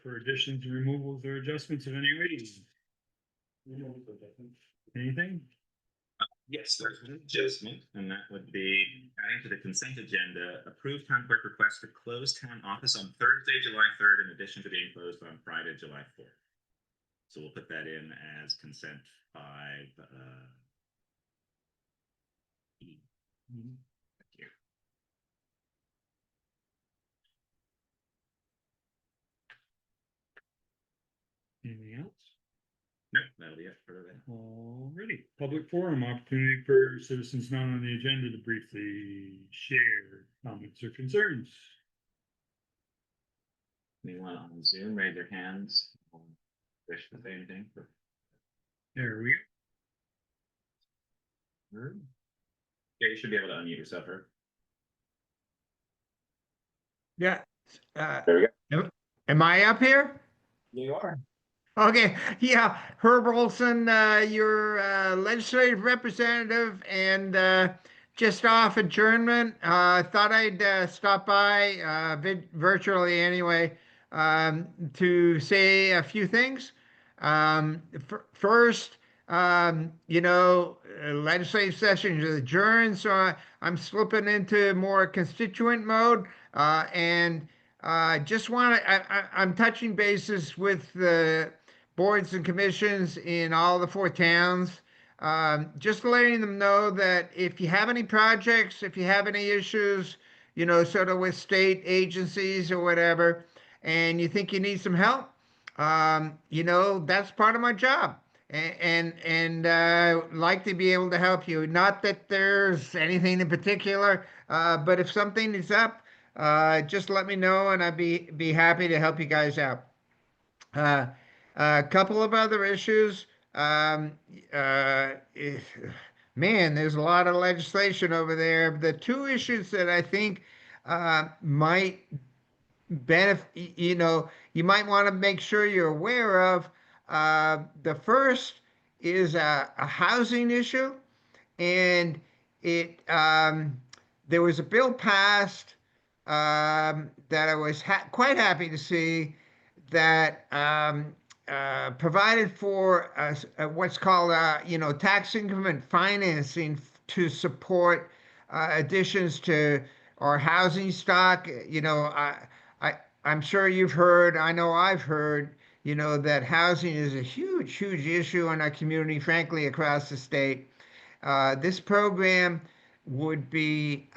For additions, removals, or adjustments of any rating. Anything? Yes, there's an adjustment, and that would be adding to the consent agenda, approved town clerk request to close town office on Thursday, July 3rd, in addition to being closed on Friday, July 4th. So we'll put that in as consent 5. E. Thank you. Anything else? Nope, that'll be it for today. Alrighty, public forum, opportunity for citizens not on the agenda to briefly share comments or concerns. Anyone on Zoom, raise their hands. Wish to say anything. There we go. Yeah, you should be able to unmute yourself, Herb. Yeah. There we go. Am I up here? You are. Okay. Yeah. Herb Olson, your legislative representative, and just off adjournment. Thought I'd stop by virtually anyway to say a few things. First, legislative session is adjourned, so I'm slipping into more constituent mode, and just want to, I'm touching bases with the boards and commissions in all the 4 towns. Just letting them know that if you have any projects, if you have any issues, sort of with state agencies or whatever, and you think you need some help, that's part of my job. And like to be able to help you. Not that there's anything in particular, but if something is up, just let me know, and I'd be happy to help you guys out. A couple of other issues. Man, there's a lot of legislation over there. The 2 issues that I think might benefit, you might want to make sure you're aware of. The first is a housing issue, and there was a bill passed that I was quite happy to see that provided for what's called tax increment financing to support additions to our housing stock. I'm sure you've heard, I know I've heard, that housing is a huge issue in our community, frankly, across the state. This program would be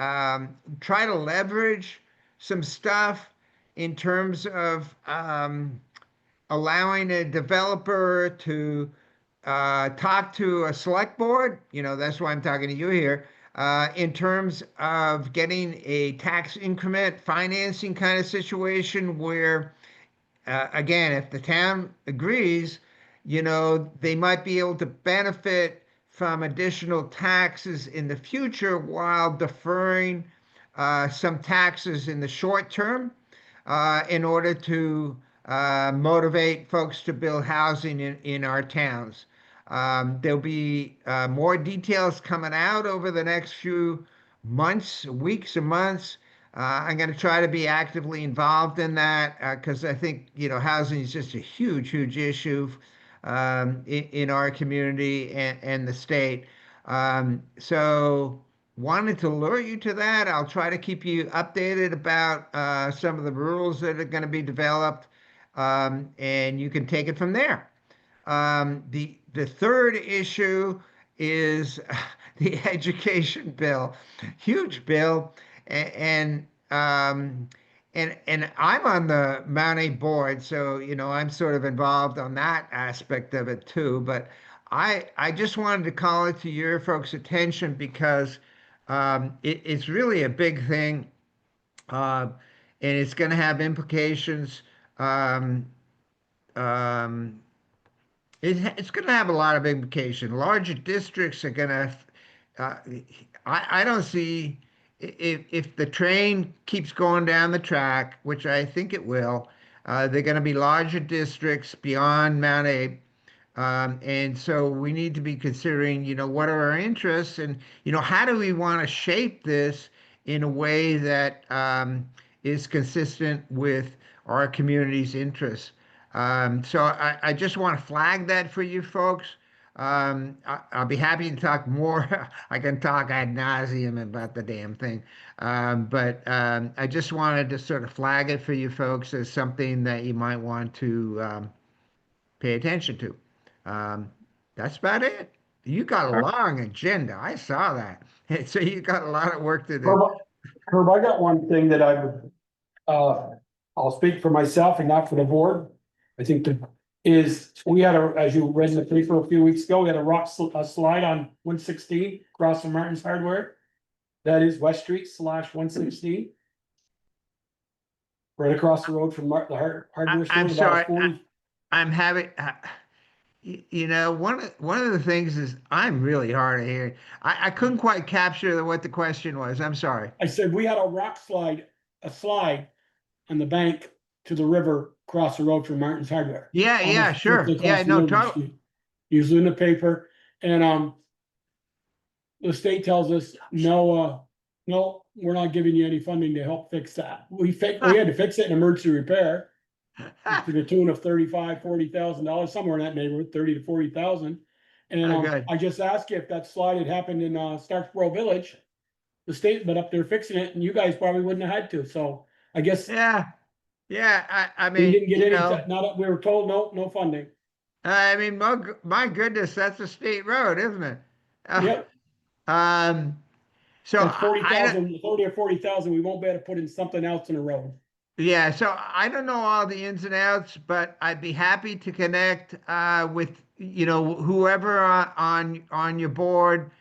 try to leverage some stuff in terms of allowing a developer to talk to a select board. That's why I'm talking to you here. In terms of getting a tax increment financing kind of situation where, again, if the town agrees, they might be able to benefit from additional taxes in the future while deferring some taxes in the short term in order to motivate folks to build housing in our towns. There'll be more details coming out over the next few weeks and months. I'm going to try to be actively involved in that because I think, housing is just a huge issue in our community and the state. So wanted to alert you to that. I'll try to keep you updated about some of the rules that are going to be developed, and you can take it from there. The third issue is the education bill, huge bill, and I'm on the Mount A board, so I'm sort of involved on that aspect of it too. But I just wanted to call it to your folks' attention because it's really a big thing, and it's going to have implications. Um, it's going to have a lot of implication. Larger districts are going to. Uh, I don't see if the train keeps going down the track, which I think it will. They're going to be larger districts beyond Mount Abe, and so we need to be considering, what are our interests, and how do we want to shape this in a way that is consistent with our community's interests. So I just want to flag that for you folks. I'll be happy to talk more. I can talk ad nauseum about the damn thing. But I just wanted to sort of flag it for you folks as something that you might want to pay attention to. That's about it. You got a long agenda. I saw that. So you got a lot of work to do. Herb, I got one thing that I would, I'll speak for myself and not for the board. I think that is, we had as you read in the paper a few weeks ago, we had a slide on 116 across from Martin's Hardware. That is West Street / 116. Right across the road from the hardware store. I'm about sorry. 40 I'm having, you know, one of the things is I'm really hard of hearing. I couldn't quite capture what the question was. I'm sorry. I said, we had a slide on the bank to the river across the road from Martin's Hardware. Yeah, yeah, Almost sure. directly Yeah, across the no, road from totally. the street. Usually in the paper, and the state tells us, no, we're not giving you any funding to help fix that. We had to fix it in emergency repair to the tune of $35,000-$40,000, somewhere in that neighborhood, 30 to 40,000. And Oh, good. I just asked you if that slide had happened in Starksboro Village. The state been up there fixing it, and you guys probably wouldn't have had to. So I guess Yeah, yeah. I we mean, didn't get you any. know, We were told no funding. I mean, my goodness, that's a state road, isn't it? Yep, Um, so that's I don't, 40,000, 30 or 40,000. We won't be able to put in something else in a road. yeah, so I don't know all the ins and outs, but I'd be happy to connect with, you know, whoever on your board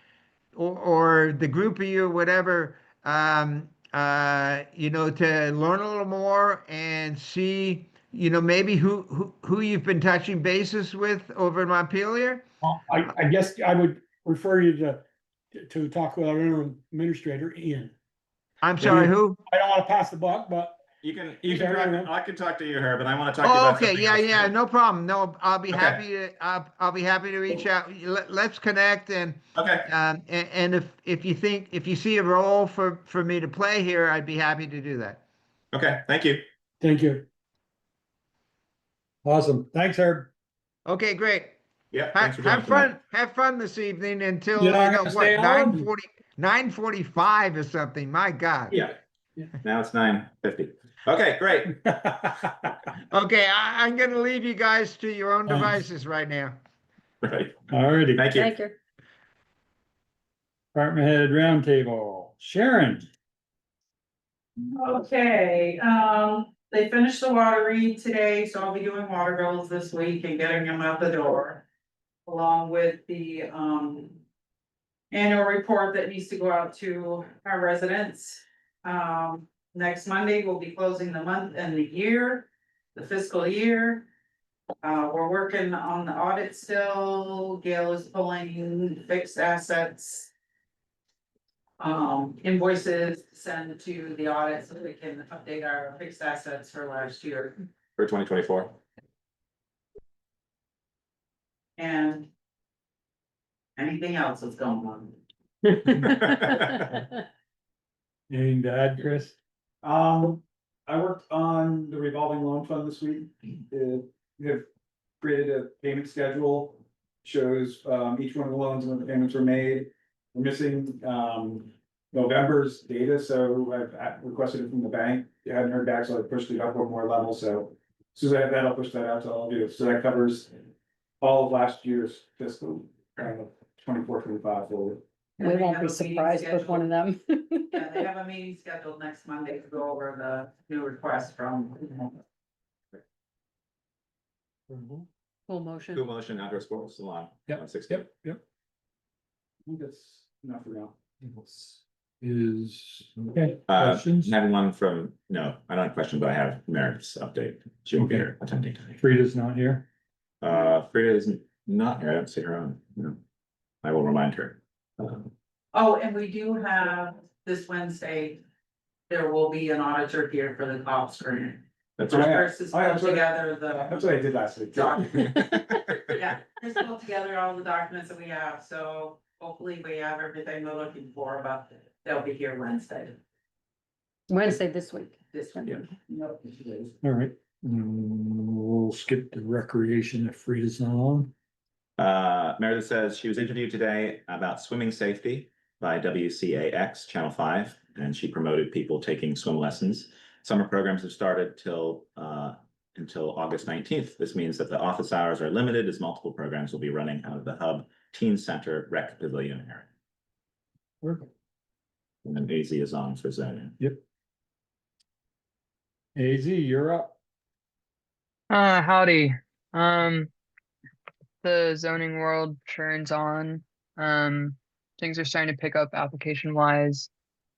or the group of you, whatever, you know, to learn a little more and see, you know, maybe who you've been touching bases with over in Montpelier. I guess I would refer you to talk with our interim administrator, Ian. I'm sorry, Yeah. who? I don't want to pass the buck, but You can, He's our interim. I can talk to you, Herb, but I want to talk to you Oh, about okay, something yeah, else yeah, too. no problem. No, I'll be Okay. happy to, I'll be happy to reach out. Let's connect and, Okay, and if you think, if you see a role for me to play here, I'd be happy to do that. okay, thank you. thank you. Awesome. Thanks, Herb. Okay, great. Yeah, thanks for joining Have tonight. have fun this evening until, You're not you know, gonna stay what, on? 9:45 or something. My God. Yeah. Now it's 9:50. Okay, great. Okay, I'm gonna leave you guys to your own Thanks. devices right now. Right. Alrighty. Thank you. Thank you. Department head roundtable. Sharon. Okay, they finished the water read today, so I'll be doing water bills this week and getting them out the door. Along with the, annual report that needs to go out to our residents. Next Monday, we'll be closing the month and the year, the fiscal year. We're working on the audit still. Gail is pulling fixed assets. Invoices to send to the audit so we can update our fixed assets for last year. For 2024. And anything else that's going on. Anything to add, Chris? I worked on the revolving loan fund this week. We have created a payment schedule, shows each one of the loans and when the payments were made. We're missing November's data, so I've requested it from the bank. I hadn't heard back, so I pushed it up one more level, so as soon as I have that, I'll push that out to all of you. So that covers all of last year's fiscal 24-25 forward. We won't be surprised with one of them. Yeah, they have a meeting scheduled next Monday to go over the new request from. Full motion. Cool motion, outdoor sports salon. Yep. 160. Yep. I think that's enough for now. Is, okay, I questions? have one from, no, I don't have a question, but I have Meredith's update. She won't be Okay. here attending tonight. Frida's not here. Frida isn't not here. I don't see her on. No. I will remind her. Oh, and we do have this Wednesday, there will be an auditor here for the cops grant. That's Oh, right. yeah. Chris has Oh, yeah, put that's what- together That's the, what I did last week. yeah, Chris put together all the documents that we have, so hopefully we have everything we're looking for, but they'll be here Wednesday. Wednesday this week. this one. Yep. All right. We'll skip the recreation if Frida's not on. Meredith says she was interviewed today about swimming safety by WCAX Channel 5, and she promoted people taking swim lessons. Summer programs have started until August 19th. This means that the office hours are limited as multiple programs will be running out of the Hub Teen Center Rec Pavilion area. Perfect. And then AZ is on for zoning. AZ, you're up. Howdy. The zoning world churns on. Things are starting to pick up application wise.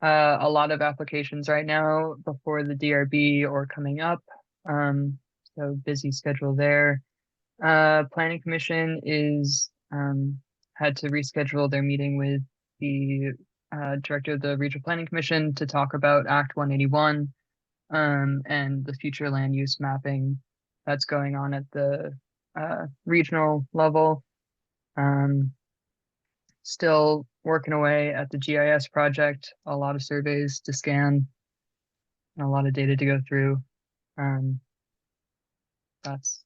A lot of applications right now before the DRB or coming up. So busy schedule there. Planning Commission is had to reschedule their meeting with the director of the Regional Planning Commission to talk about Act 181 and the future land use mapping that's going on at the regional level. Still working away at the GIS project, a lot of surveys to scan, and a lot of data to go through. That's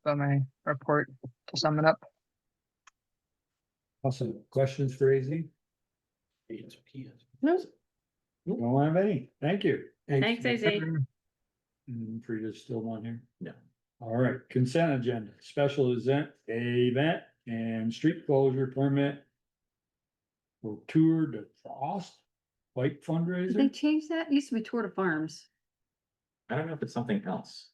about my report to sum it up. Awesome. Questions for AZ? No. Don't have any. Thank you. Thanks, AZ. Frida's still not here. No. All right, consent agenda, special event and street closure permit for Tour de Frost bike Did they fundraiser. change that? It used to be Tour de Farms. I don't know if it's something else.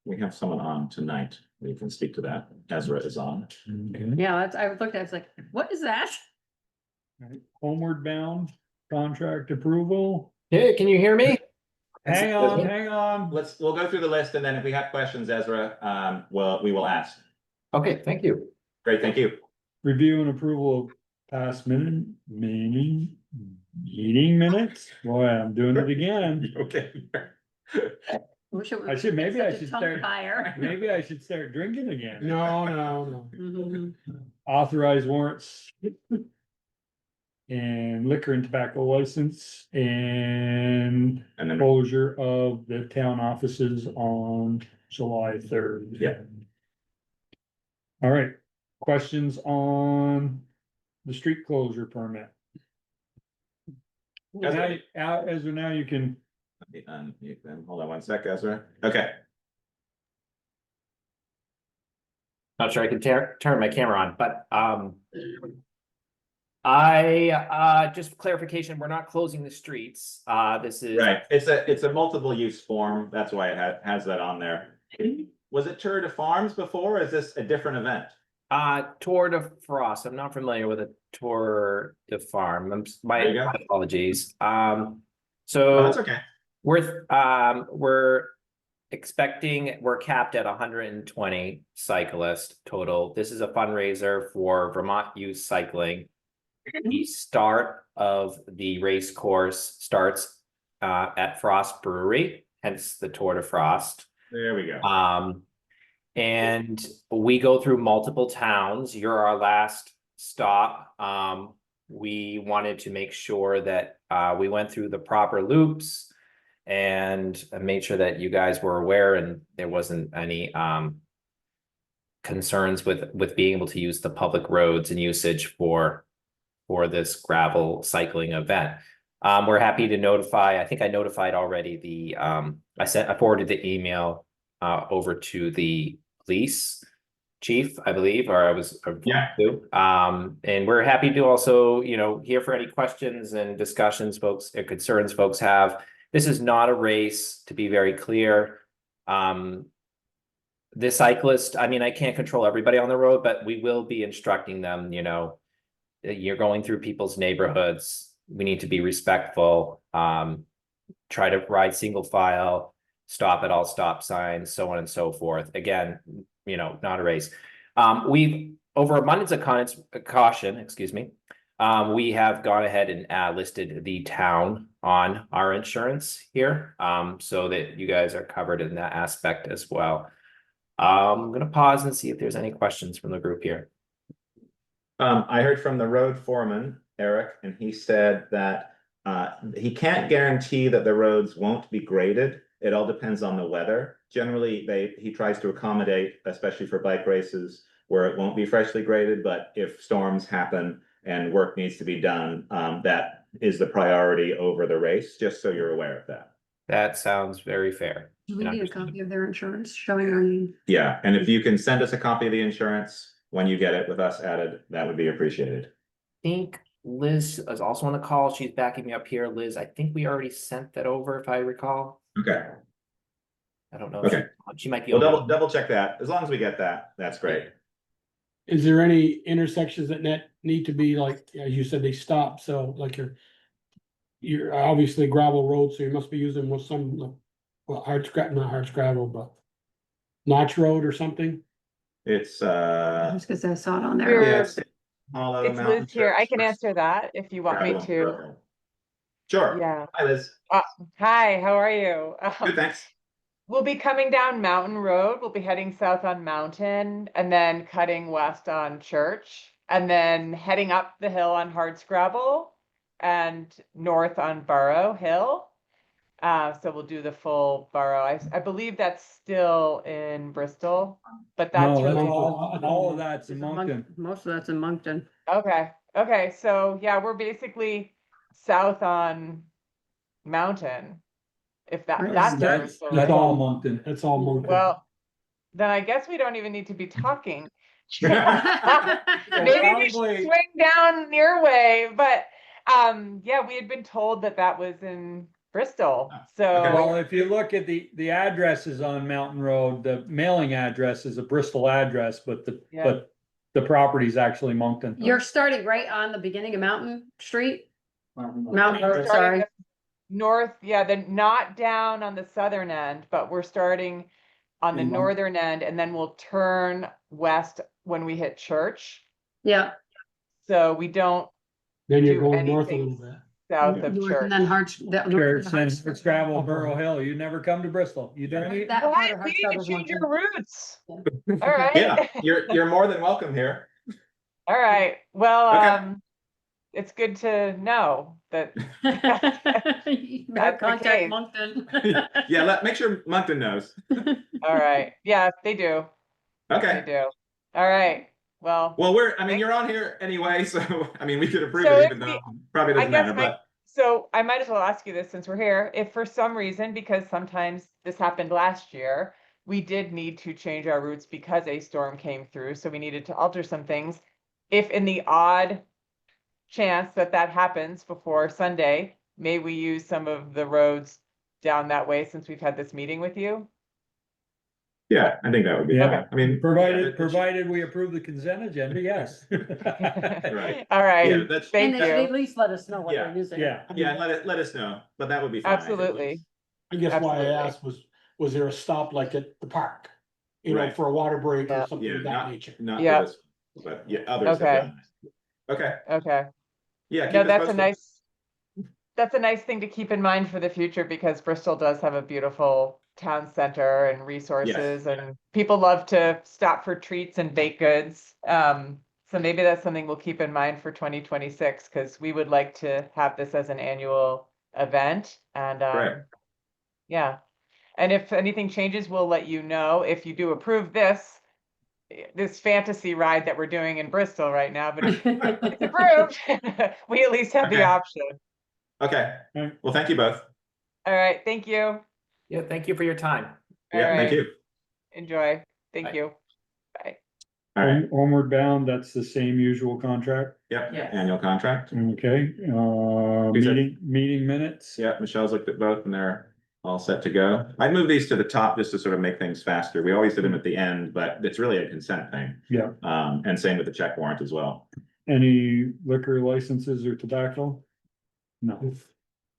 We have someone on tonight. We can speak to that. Ezra is on. Okay. Yeah, that's, I looked at it, I was like, what is that? All right, Homeward bound contract approval. Hey, can you hear me? Hang on. We'll go through the list, and then if we have questions, Ezra, we will ask. Okay, thank you. Great, thank you. Review and approval of past meeting minutes. Boy, I'm doing it again. Okay. Wish it I was should, maybe I such a should tongue start, tire. maybe I should start drinking again. No. Mhm. Authorized warrants. And liquor and tobacco license and And then, closure of the town offices on July 3rd. Yeah. All right, questions on the street closure permit? Ezra. Ezra, now you can, hold on one sec, Ezra. Okay. Not sure I can turn my camera on, but I just for clarification, we're not closing the streets. This is Right, it's a multiple use form, that's why it has that on there. Was it Tour de Farms before, or is this a different event? Tour de Frost. I'm not familiar with a Tour de Farm. There you go. My apologies. Oh, So that's okay. we're expecting, we're capped at 120 cyclists total. This is a fundraiser for Vermont Youth Cycling. The start of the race course starts at Frost Brewery, hence the Tour de Frost. There we go. And we go through multiple towns. You're our last stop. We wanted to make sure that we went through the proper loops and made sure that you guys were aware and there wasn't any concerns with being able to use the public roads and usage for this gravel cycling event. We're happy to notify, I think I notified already I forwarded the email over to the police chief, I believe, or I was Yeah. to. And we're happy to also, hear for any questions and discussions folks or concerns folks have. This is not a race, to be very clear. The cyclist, I can't control everybody on the road, but we will be instructing them, you're going through people's neighborhoods. We need to be respectful, try to ride single file, stop at all stop signs, so on and so forth. Again, not a race. We've, over abundance of caution, we have gone ahead and listed the town on our insurance here, so that you guys are covered in that aspect as well. I'm going to pause and see if there's any questions from the group here. I heard from the road foreman, Eric, and he said that He can't guarantee that the roads won't be graded. It all depends on the weather. Generally, he tries to accommodate, especially for bike races, where it won't be freshly graded, but if storms happen and work needs to be done, that is the priority over the race, just so you're aware of that. That sounds very fair. Do we and need a understandable. copy of their insurance showing our name? Yeah, and if you can send us a copy of the insurance when you get it with us added, that would be appreciated. I think Liz is also on the call. She's backing me up here. Liz, I think we already sent that over, if I recall. Okay, I don't know. If okay. She might be. Well, on double check that. As long as we get that, that's great. Is there any intersections that need to be like, as you said, they stop, so like you're obviously gravel road, so you must be using with some, like, well, not hard gravel, but notch road or something? It's, Just because I saw it on there. We're- yeah, it's Hollow It's Mountain Liz here. I Church, can Bristol. answer that if you want me Gravel, to. gravel. Sure. Yeah. Hi, Liz. Hi, how are you? Good, thanks. We'll be coming down Mountain Road. We'll be heading south on Mountain and then cutting west on Church and then heading up the hill on Hardscrabble and north on Burrow Hill. So we'll do the full Burrow. I believe that's still in Bristol, but that's No, that's really all of that's in It's in Moncton. Most of that's in Moncton. okay. Okay, so yeah, we're basically south on Mountain. If Right, that's that's- Bristol, That's right? all Moncton. That's all Moncton. Well, then I guess we don't even need to be talking. Well, Maybe we should probably- swing down your way, but yeah, we had been told that that was in Bristol. So Well, if you look at the addresses on Mountain Road, the mailing address is a Bristol address, but Yeah. the property is actually Moncton. You're starting right on the beginning of Mountain Street? Mountain we're Road, starting sorry. the north, yeah, then not down on the southern end, but we're starting on the In Moncton. northern end and then we'll turn west when we hit Church. Yeah. So we don't Then you're do going north a anything little bit. south Yeah. of North Church. and then Church, then it's gravel, Burrow Hill. You never come to Bristol. You don't need. That part What? of We need to Hardscrabble's change your Moncton. roots. All right. Yeah, you're more than welcome here. All right. Well, Okay. it's good to know that. You better That's the contact case. Moncton. Yeah, make sure Moncton knows. All right. Yeah, they do. They Okay. do. All right. Well, Well, you're on here anyway, so, I mean, we could approve So it if even we- though probably I doesn't guess matter, but. so I might as well ask you this since we're here. If for some reason, because sometimes this happened last year, we did need to change our routes because a storm came through, so we needed to alter some things. If in the odd chance that that happens before Sunday, may we use some of the roads down that way since we've had this meeting with you? Yeah, I think that would be Yeah. fine. I mean. Provided we approve the consent agenda, yes. Right. All right. Yeah, that's. Thank And they you. at least let us know what Yeah. they're using. Yeah. Yeah, let us know, but that would be fine. I think. Absolutely. I guess why I Absolutely. asked was there a stop like at the park? You know, Right. for a water break Yeah. or something Yeah, of that nature. Not for Yeah. this, but yeah, others have Okay. done this. Okay, Okay. yeah. keep No, us that's a posted. that's a nice thing to keep in mind for the future because Bristol does have a beautiful town center and resources and people love to stop for treats and baked goods. So maybe that's something we'll keep in mind for 2026 because we would like to have this as an annual event and Right. yeah. And if anything changes, we'll let you know if you do approve this fantasy ride that we're doing in Bristol right now, but if it's approved, we at least have the Okay. option. Okay, Right. well, thank you both. All right, thank you. Yeah, thank you for your time. All Yeah, thank right. you. Enjoy. Thank Bye. you. Bye. All right, Homeward Bound, that's the same usual contract. yep, Yes. annual contract. Okay, Is it- meeting minutes. Yeah, Michelle's looked at both and they're all set to go. I'd move these to the top just to sort of make things faster. We always did them at the end, but it's really a consent thing. Yeah. And same with the check warrant as well. Any liquor licenses or tobacco? No.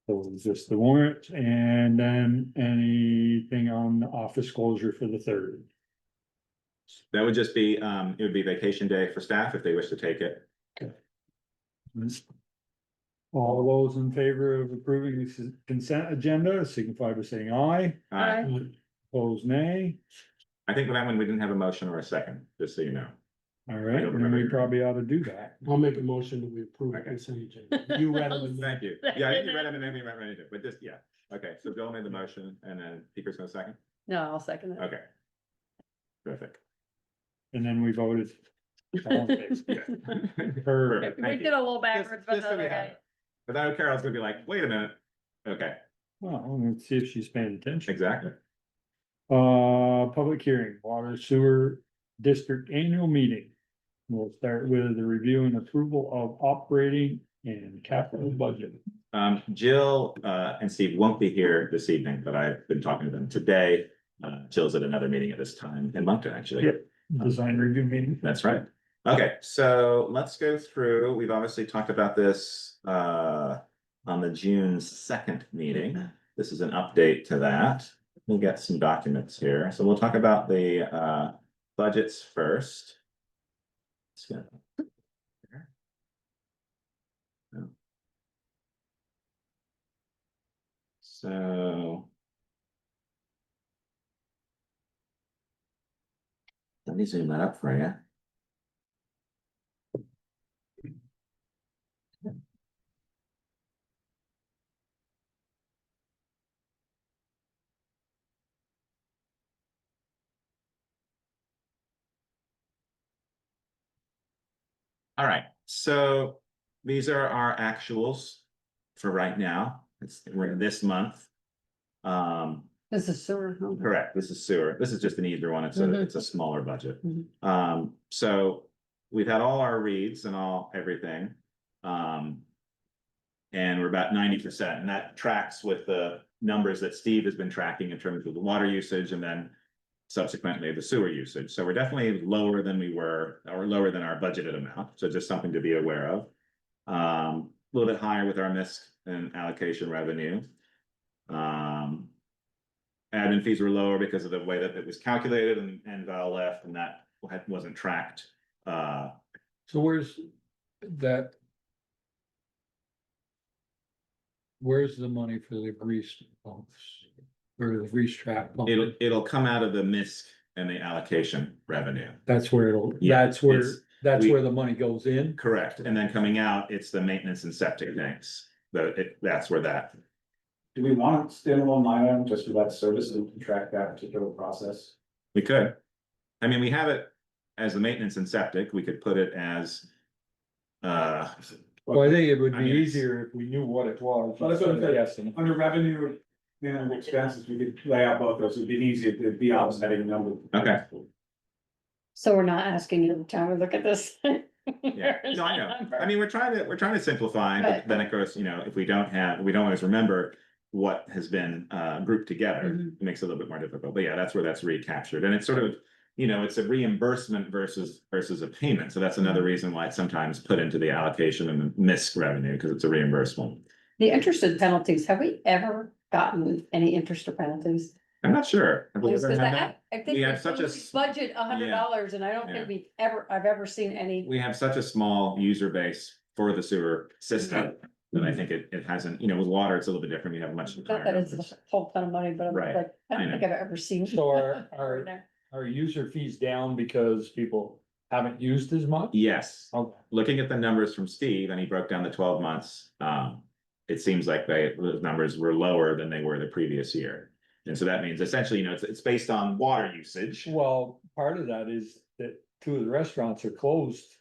So it's just the warrant and then anything on the office closure for the 3rd. That would just be, it would be vacation day for staff if they wish to take it. All those in favor of approving the consent agenda signify by saying aye. Uh, Opposed nay. I think for that one, we didn't have a motion or a second, just so you know. All right, then we probably ought to do that. I'll make a motion that we approve the consent agenda. You read them. Thank you. Yeah, I think you read them and then we went ready to, but this, yeah. Okay, so Bill made the motion and then Peter's gonna second? No, I'll second it. Okay. Terrific. And then we voted. All in favor. Perfect, We thank did you. a little backwards, but Just so we that's have okay. it. But now Carol's gonna be like, wait a minute. Okay, Well, let's see if she's paying attention. exactly. Public hearing, water sewer district annual meeting. We'll start with the review and approval of operating and capital budget. Jill, and Steve won't be here this evening, but I've been talking to them today. Jill's at another meeting at this time in Moncton, actually. Yep. Design review meeting. That's right. Okay, so let's go through, we've obviously talked about this on the June 2nd meeting. This is an update to that. We'll get some documents here. So we'll talk about the budgets first. Let's go. Oh. So. Let me zoom that up for you. All right, so these are our actuals for right now. We're in this month. This is sewer. huh? Correct, this is sewer. This is just an easier one. It's a smaller budget. Mhm. So we've had all our reads and everything. And we're about 90%, and that tracks with the numbers that Steve has been tracking in terms of the water usage and then subsequently the sewer usage. So we're definitely lower than we were, or lower than our budgeted amount. So just something to be aware of. A little bit higher with our MISC and allocation revenue. Admin fees were lower because of the way that it was calculated and Val left, and that wasn't tracked. So where's that? Where's the money for the grease pumps? Or the grease trap pump? It'll come out of the MISC and the allocation revenue. That's where Yeah, that's where we- the money goes in. Correct, and then coming out, it's the maintenance and septic tanks. That's where that. Do we want a standalone line item just for that service and track that particular process? We could. I mean, we have it as the maintenance and septic. We could put it as. Well, I think it would I be mean, it's- easier if we knew what it was. Well, that's what I'm saying. Yes, and- Under revenue and expenses, we could lay out both those. It'd be easy to be offsetting number. Okay. So we're not asking you every time we look at this. Yeah, no, I know. I mean, we're trying to simplify, but then of course, if we don't always remember what has been grouped together, Mhm. it makes it a little bit more difficult. But yeah, that's where that's recaptured. And it's sort of, it's a reimbursement versus a payment. So that's another reason why it's sometimes put into the allocation and the MISC revenue, because it's a reimbursement. The interest and penalties, have we ever gotten any interest or penalties? I'm not sure. Have we Because ever had that? I think We have we such a budget $100 and I don't Yeah. think I've ever seen any. We have such a small user base for the sewer system that I think it hasn't, with water, it's a little bit different. You have much. Not higher that it's numbers. a whole ton of money, but I'm Right. like, I I don't know. think I've ever seen. So our user fees down because people haven't used as much? Yes, Okay. looking at the numbers from Steve, and he broke down the 12 months, it seems like those numbers were lower than they were the previous year. And so that means essentially, it's based on water usage. Well, part of that is that two of the restaurants are closed.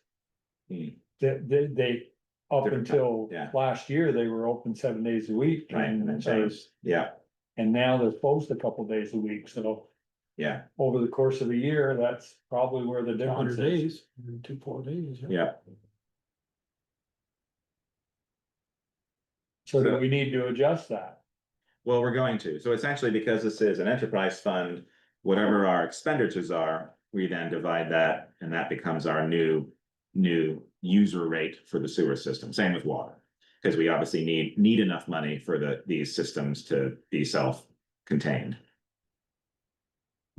Hmm. They up Different time, until yeah. last year, they were open 7 days a week. Right, and then And changed, yeah, now they're closed a couple days a week, so yeah, over the course of a year, that's probably where the difference 100 is. days, 4 days. yeah. So do we need to adjust that? Well, we're going to. So essentially, because this is an enterprise fund, whatever our expenditures are, we then divide that, and that becomes our new user rate for the sewer system. Same with water. Because we obviously need enough money for these systems to be self-contained.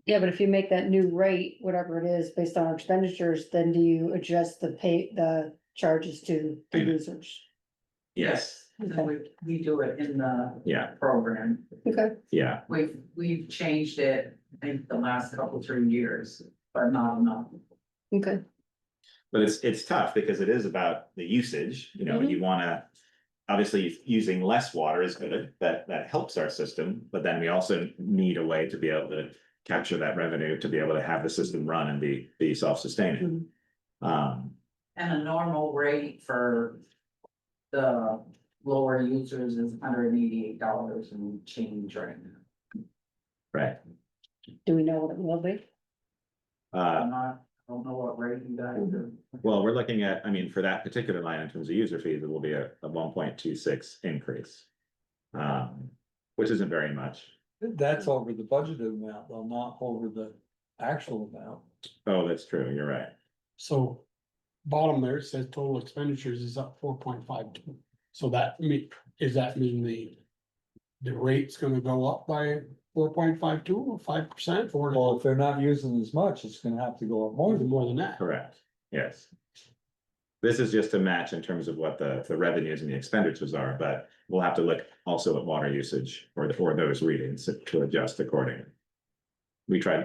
Yeah, but if you make that new rate, whatever it is, based on our expenditures, then do you adjust the charges to the Payment. users? Yes, We do it in the yeah, program. Okay, yeah. We've changed it, I think, the last couple, 3 years, but not enough. okay. But it's tough because it is about the usage, you know, you wanna. Obviously, using less water is good, that helps our system, but then we also need a way to be able to capture that revenue, to be able to have the system run and be self-sustaining. And a normal rate for the lower users is $188 and change right now. Right, Do we know what it will be? I don't know what rate you guys are. well, we're looking at, I mean, for that particular line in terms of user fees, it will be a 1.26 increase. Which isn't very much. That's over the budgeted amount, though, not over the actual amount. Oh, that's true, you're right. So bottom there, it says total expenditures is up 4.52. So does that mean the rate's gonna go up by 4.52 or 5%, or Well, if they're not using as much, it's gonna have to go up more. more than that? Correct, yes. This is just a match in terms of what the revenues and the expenditures are, but we'll have to look also at water usage or those readings to adjust accordingly.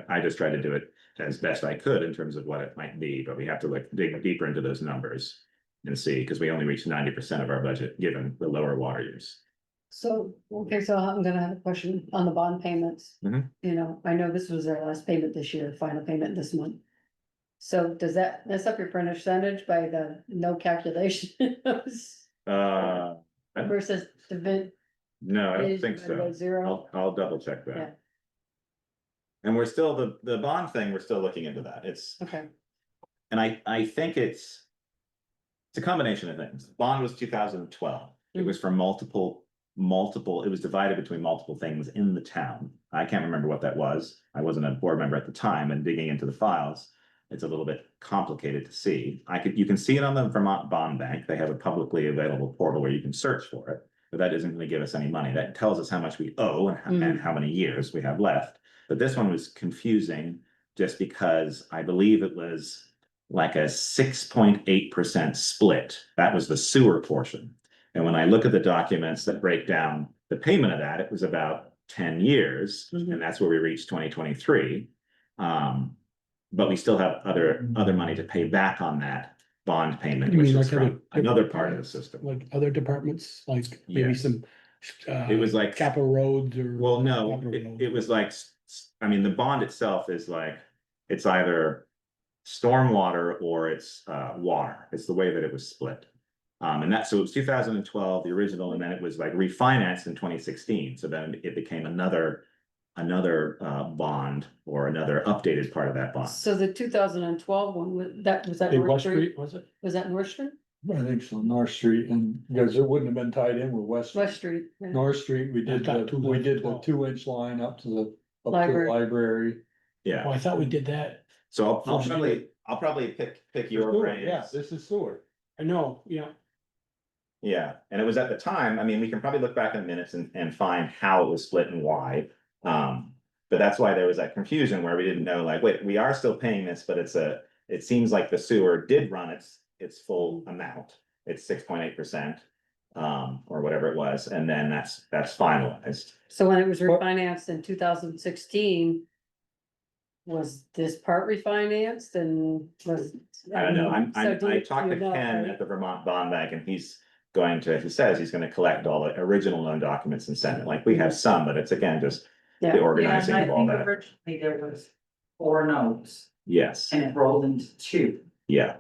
I just tried to do it as best I could in terms of what it might be, but we have to dig deeper into those numbers and see, because we only reached 90% of our budget, given the lower water use. So, okay, so I'm gonna have a question on the bond payments. Mhm. You know, I know this was our last payment this year, final payment this month. So does that mess up your percentage by the no calculation? Versus the No, I don't think so. zero? I'll double check Yeah. that. And we're still, the bond thing, we're still looking into that. Okay, And I think it's a combination of things. Bond was 2012. It was for multiple, it was divided between multiple things in the town. I can't remember what that was. I wasn't a board member at the time, and digging into the files, it's a little bit complicated to see. You can see it on the Vermont Bond Bank. They have a publicly available portal where you can search for it, but that doesn't really give us any money. That tells us how much we owe and how many years we have left. But this one was confusing just because I believe it was like a 6.8% split. That was the sewer portion. And when I look at the documents that break down the payment of that, it was about 10 years, and that's where we reached 2023. But we still have other money to pay back on that bond payment, You which mean is like from another part of the system. Like other departments, like maybe Yes. some. It was like- Capital roads or. Well, no, Capital roads. it was like, I mean, the bond itself is like, it's either stormwater or it's water. It's the way that it was split. So it was 2012, the original, and then it was like refinanced in 2016. So then it became another bond or another updated part of that bond. so the 2012 one, was that Hey, North West Street? Street, was it? Was that North Street? I think so, North Street, and because it wouldn't have been tied in with West. West Street. yeah. North Street, we did thought the 2012. 2-inch line up to the Library. library. Yeah, Oh, I thought we did that. so I'll probably pick your Sewer, brains. yeah, this is sewer. I know, yeah. Yeah, and it was at the time, I mean, we can probably look back in minutes and find how it was split and why. But that's why there was that confusion where we didn't know, like, wait, we are still paying this, but it seems like the sewer did run its full amount. It's 6.8%, or whatever it was, and then that's finalized. So when it was refinanced in 2016. Was this part refinanced and was? I don't know, So do I you- talked do to you know, Ken right? at the Vermont Bond Bank, and he says he's gonna collect all the original loan documents and send it, like, we have some, but it's again, just the Yeah, Yeah, organizing and I of all think that. originally there was 4 notes Yes, and it rolled into 2. yeah,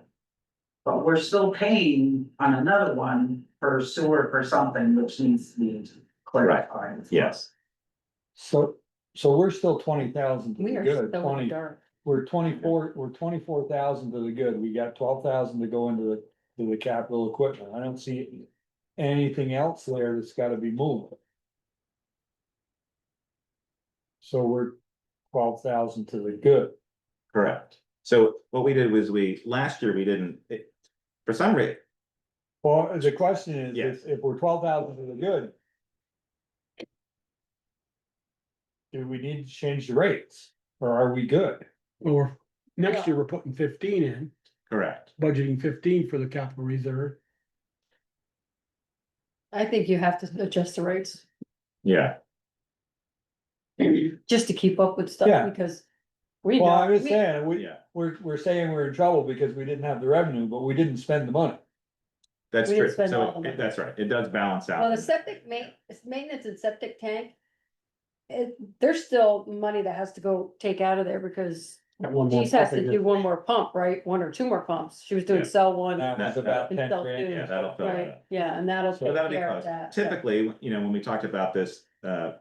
But we're still paying on another one for sewer for something which needs to be clarified. yes, So we're still 20,000 to we the are good, so 20, dark. we're 24,000 to the good, we got 12,000 to go into the capital equipment, I don't see anything else there that's gotta be moved. So we're 12,000 to the good. correct. So what we did was last year we didn't, for some reason, Well, the question is, Yes. if we're 12,000 to the good. Do we need to change the rates, or are we good? Or next year, we're putting 15 in, correct, budgeting 15 for the capital reserve. I think you have to adjust the rates yeah, just to keep up with Yeah. stuff because We Well, know, I'm just we- saying, Yeah. we're saying we're in trouble because we didn't have the revenue, but we didn't spend the money. That's We didn't true. spend all So the money. that's right. It does balance out. Well, the maintenance and septic tank. There's still money that has to go take out of there because Got one more Geez has to puppy do one more pump, right? One or two more pumps. She was doing Yeah. cell one, That was That- about and 10 cell grand. two, Yeah, that'll fill it right? up. Yeah, and that'll So take that'll be care of close. that. Typically, when we talked about this, at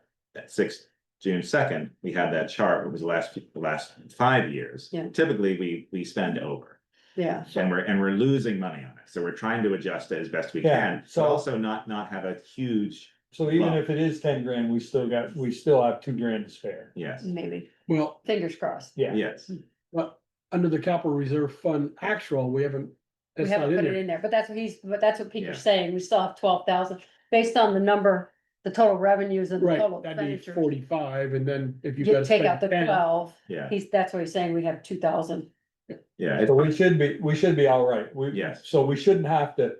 June 2nd, we had that chart, it was the last 5 years. Yeah. Typically, we spend over, Yeah, and we're losing money on it, so we're trying to adjust it as best we Yeah, can, so- but also not have a huge, So even Well- if it is 10 grand, we still have 2 grand to spare. yes, maybe. Well, Fingers crossed. Yeah. yes. but under the capital reserve fund actual, we haven't. We That's not haven't in put it there. in there, but that's what Peter's Yeah. saying. We still have 12,000 based on the number, the total revenues and the Right, total that'd be expenditures. 45, and then if you gotta Take spend out the 10. 12, Yeah, that's what he's saying. We have 2,000. yeah, So we should be all right. Yes. So we shouldn't have to.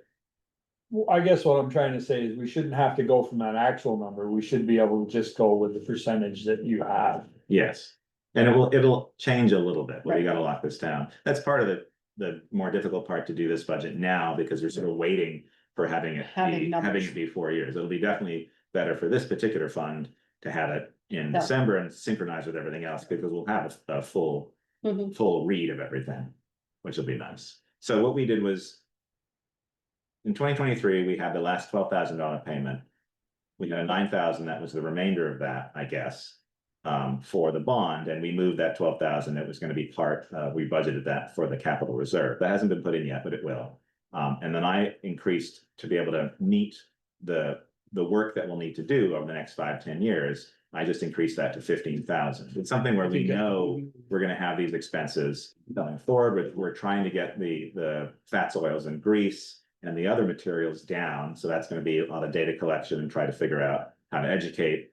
I guess what I'm trying to say is we shouldn't have to go from that actual number. We should be able to just go with the percentage that you have. yes. And it'll change a little bit, but we Right. gotta lock this down. That's part of the more difficult part to do this budget now, because we're sort of waiting for having Having numbers. it be 4 years. It'll be definitely better for this particular fund to have it in Yeah. December and synchronize with everything else, because we'll have a full read of everything, which will be nice. So what we did was, in 2023, we had the last $12,000 payment. We had a 9,000, that was the remainder of that, I guess, for the bond, and we moved that 12,000, it was gonna be we budgeted that for the capital reserve. That hasn't been put in yet, but it will. And then I increased to be able to meet the work that we'll need to do over the next 5-10 years. I just increased that to 15,000. It's something where we know we're gonna have these expenses going forward, but we're trying to get the fats, oils and grease and the other materials down. So that's gonna be a lot of data collection and try to figure out how to educate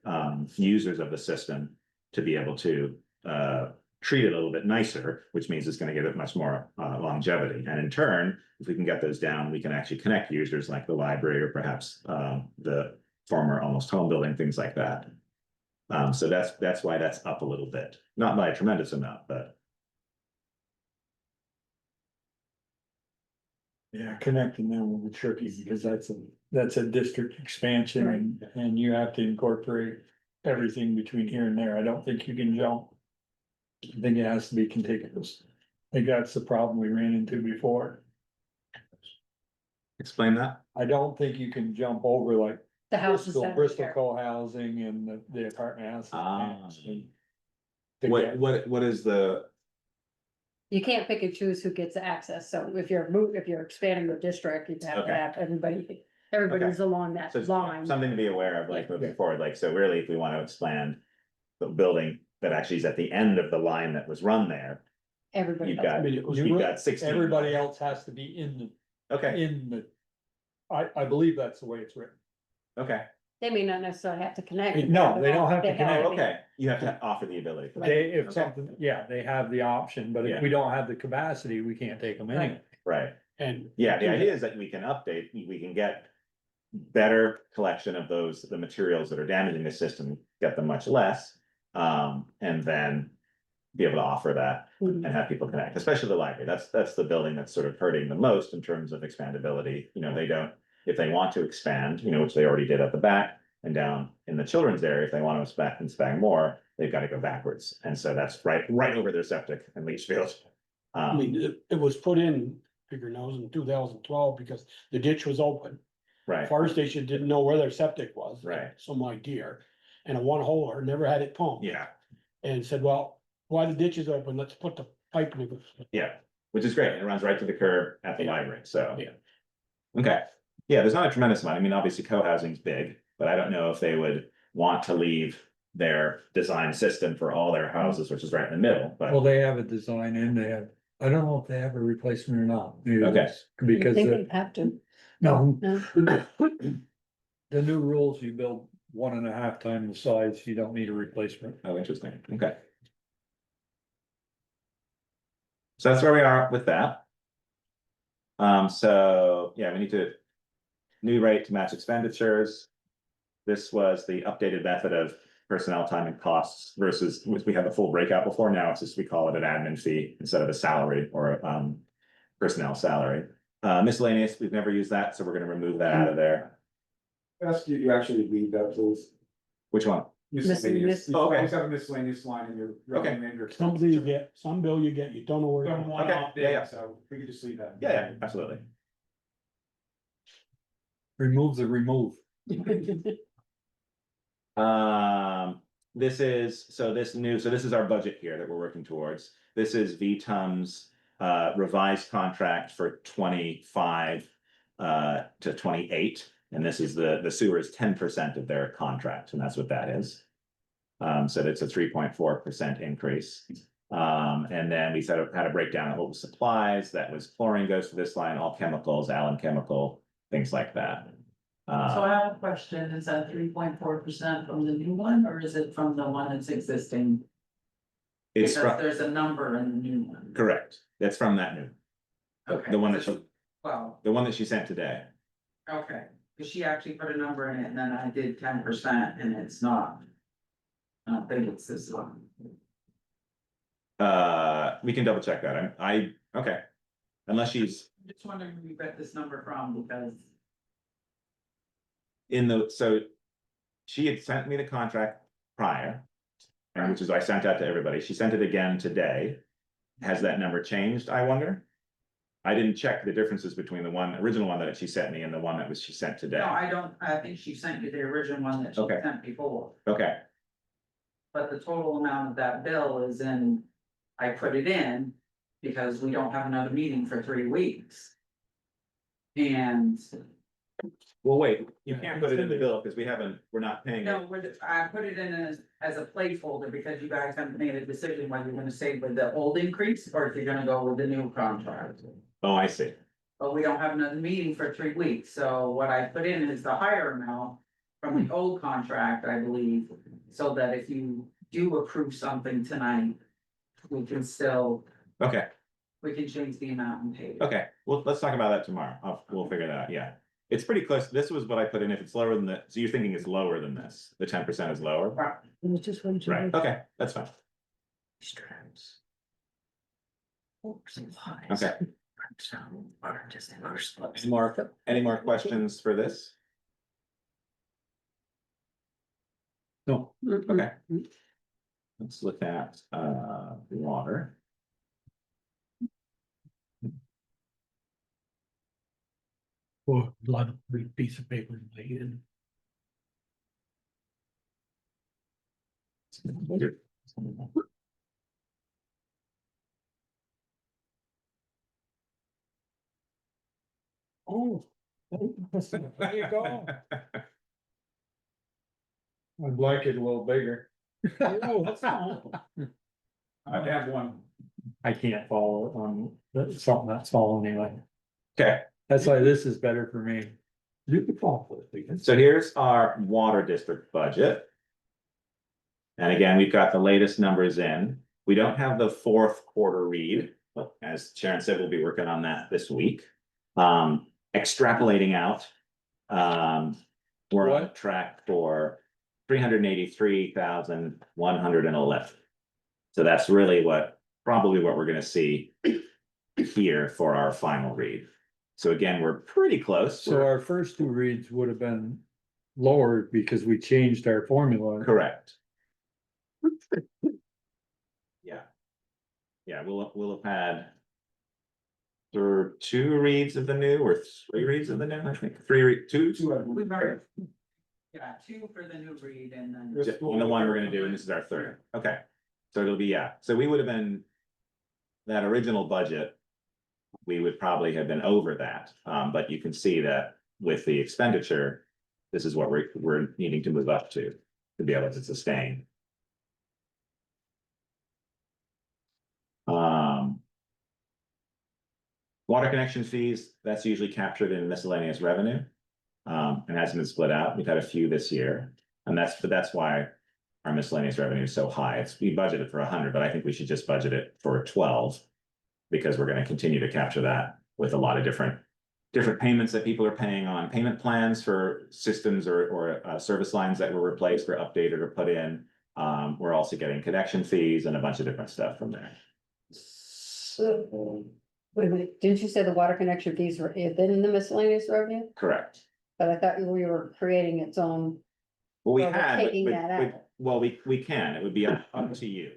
users of the system to be able to treat it a little bit nicer, which means it's gonna give it much more longevity. And in turn, if we can get those down, we can actually connect users like the library or perhaps the former almost home building, things like that. So that's why that's up a little bit, not by a tremendous amount, but Yeah, connecting them will be tricky because that's a district expansion and you have to incorporate everything between here and there. I don't think you can jump. I think it has to be contiguous. I think that's the problem we ran into before. explain that. I don't think you can jump over like The houses. Bristol, that are Bristol there. co-housing and the apartment houses. Ah. To get- What is the, You can't pick and choose who gets access. So if you're expanding the district, you have Okay. to have everybody's along that so it's line. something to be aware of, like moving forward, like, so really, if we want to expand the building that actually is at the end of the line that was run there, Everybody. you've does. got, mean, it was you've got 16. Everybody else has to be Okay, in the. I believe that's the way it's written. okay, They may not necessarily have to connect. No, they don't have to connect. oh, okay, you have to offer the ability for that, They, if Okay. something, yeah, they have the option, but Yeah. if we don't have the capacity, we can't take them in. right? And. Yeah, the idea is that we can update, we can get better collection of the materials that are damaging the system, get them much less. And then be able to offer that Mhm. and have people connect, especially the library. That's the building that's sort of hurting the most in terms of expandability. You know, they don't, if they want to expand, which they already did at the back and down in the children's area, if they want to expand more, they've got to go backwards. And so that's right over their septic in Leachfield. I mean, it was put in, figure knows, in 2012 because the ditch was open. Right, Fire station didn't know where their septic was. Right. Some idea, and a one holer never had it pumped. yeah, And said, well, why the ditch is open, let's put the pipe in. yeah, which is great. It runs right to the curb at the library, so. Yeah. Okay, yeah, there's not a tremendous amount. I mean, obviously co-housing's big, but I don't know if they would want to leave their design system for all their houses, which is right in the middle, Well, but they have a design and I don't know if they have a replacement or not. Maybe Okay. it's- Because, I think they have to. no, No? the new rules, you build 1.5 times the size, you don't need a replacement. oh, interesting, okay. So that's where we are with that. So, yeah, we need new rate to match expenditures. This was the updated method of personnel time and costs versus, which we had the full breakout before, now it's just, we call it an admin fee instead of a salary or a personnel salary. Miscellaneous, we've never used that, so we're gonna remove that out of there. Ask you, you actually leave that, please. Which one? Miscellaneous. You Oh, okay. always have a miscellaneous line in your revenue manager. Some you get, some bill you get, you don't know where. From one Okay, off yeah, day, yeah. so we could just leave that. Yeah, absolutely. Remove the remove. This is, so this is our budget here that we're working towards. This is VTUM's revised contract for 25 to 28. And this is the sewer is 10% of their contract, and that's what that is. So that's a 3.4% increase. And then we sort of had a breakdown of what was supplies, that was chlorine goes to this line, all chemicals, Allen Chemical, things like that. So I have a question, is that 3.4% from the new one, or is it from the one that's existing? It's Because from, there's a number in the new one. correct, that's from that new, Okay. the one that she, Well, the one that she sent today. okay, because she actually put a number in it, and then I did 10%, and it's not. I don't think it's this one. We can double check that, okay. Unless she's I'm just wondering where you got this number from, because. in the, so she had sent me the contract prior. And which is, I sent out to everybody. She sent it again today. Has that number changed, I wonder? I didn't check the differences between the original one that she sent me and the one that she sent today. No, I think she sent you the original one that she Okay. sent before, Okay, but the total amount of that bill is in, I put it in. Because we don't have another meeting for 3 weeks. And, well, wait, you can't put it in the bill because we're not paying no, it. I put it in as a placeholder because you guys haven't made a decision whether you're gonna stay with the old increase or if you're gonna go with the new contract. Oh, I see. But we don't have another meeting for 3 weeks, so what I put in is the higher amount from the old contract, I believe. So that if you do approve something tonight, we can still, Okay, we can change the amount and pay it. okay. Well, let's talk about that tomorrow. We'll figure that out. Yeah. It's pretty close. This was what I put in. If it's lower than that, so you're thinking it's lower than this. The 10% is lower? Right. Right, okay, that's fine. Okay. Any more questions for this? No. Okay. Let's look at water. Oh, a lot of big piece of paper to lay in. Oh. There you go. I'd like it a little bigger. Oh, that's all. I have one. I can't follow something that's small anyway. Okay, That's why this is better for me. You can follow it. so here's our water district budget. And again, we've got the latest numbers in. We don't have the fourth quarter read, but as Sharon said, we'll be working on that this week. Extrapolating out, we're on What? track for 383,111. So that's really probably what we're gonna see here for our final read. So again, we're pretty close. So our first two reads would have been lower because we changed our formula. Correct. Yeah. Yeah, we'll have had. There were 2 reads of the new or 3 reads of the new, I think, 2. We've already. Yeah, 2 for the new read and then. And the one we're gonna do, and this is our 3rd, okay. So it'll be, yeah, so we would have been. That original budget. We would probably have been over that, but you can see that with the expenditure. This is what we're needing to move up to be able to sustain. Water connection fees, that's usually captured in miscellaneous revenue. And hasn't been split out. We've had a few this year. And that's why our miscellaneous revenue is so high. We budgeted for 100, but I think we should just budget it for 12. Because we're gonna continue to capture that with a lot of different different payments that people are paying on payment plans for systems or service lines that were replaced or updated or put in. We're also getting connection fees and a bunch of different stuff from there. So, wait a minute, didn't you say the water connection fees were in the miscellaneous revenue? Correct. But I thought we were creating its own, Well, we Well, we're had, taking that out. well, we can, it would be up to you.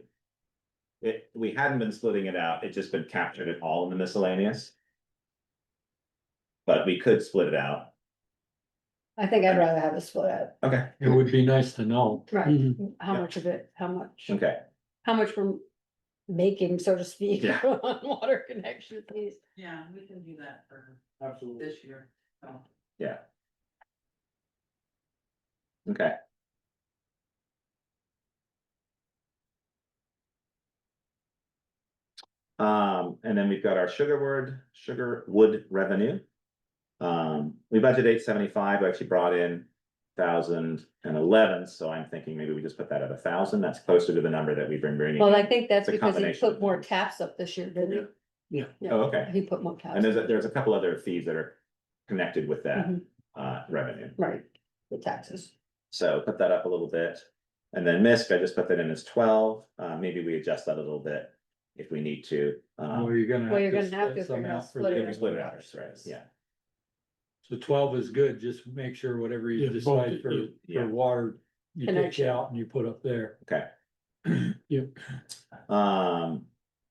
We hadn't been splitting it out, it just been captured it all in the miscellaneous. But we could split it out. I think I'd rather have it split out, Okay. It would be nice to know. right, Mhm. how much of it, how much, Okay, how much we're making, so to speak, Yeah. on water connection fees. Yeah, we can do that for Absolutely. this year, so. yeah. Okay. And then we've got our sugar wood revenue. We budgeted 875, we actually brought in 1,011, so I'm thinking maybe we just put that at 1,000, that's closer to the number that we've been bringing. Well, I in. think that's It's a because he combination of put more things. taps up this year, didn't he? Yeah. Oh, okay. He put more taps. And there's a couple other fees that are connected with that, Mhm. Revenue. Right, the taxes. So put that up a little bit. And then MISC, I just put that in as 12, maybe we adjust that a little bit if we need to. Well, you're gonna Well, you're have gonna to have split to some figure out out for split it If we the. split it out, right, yeah. So 12 is good, just make sure whatever you Yeah, decide both, for, yeah. for water, you take Connection. out and you put up there. Okay. Yep.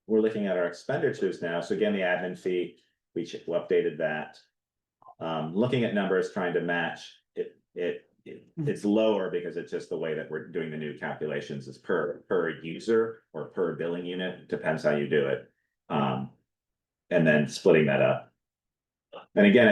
We're looking at our expenditures now, so again, the admin fee, we updated that. Looking at numbers, trying to match it's lower because it's just the way that we're doing the new calculations is per user or per billing unit, depends how you do it. And then splitting that up. And again,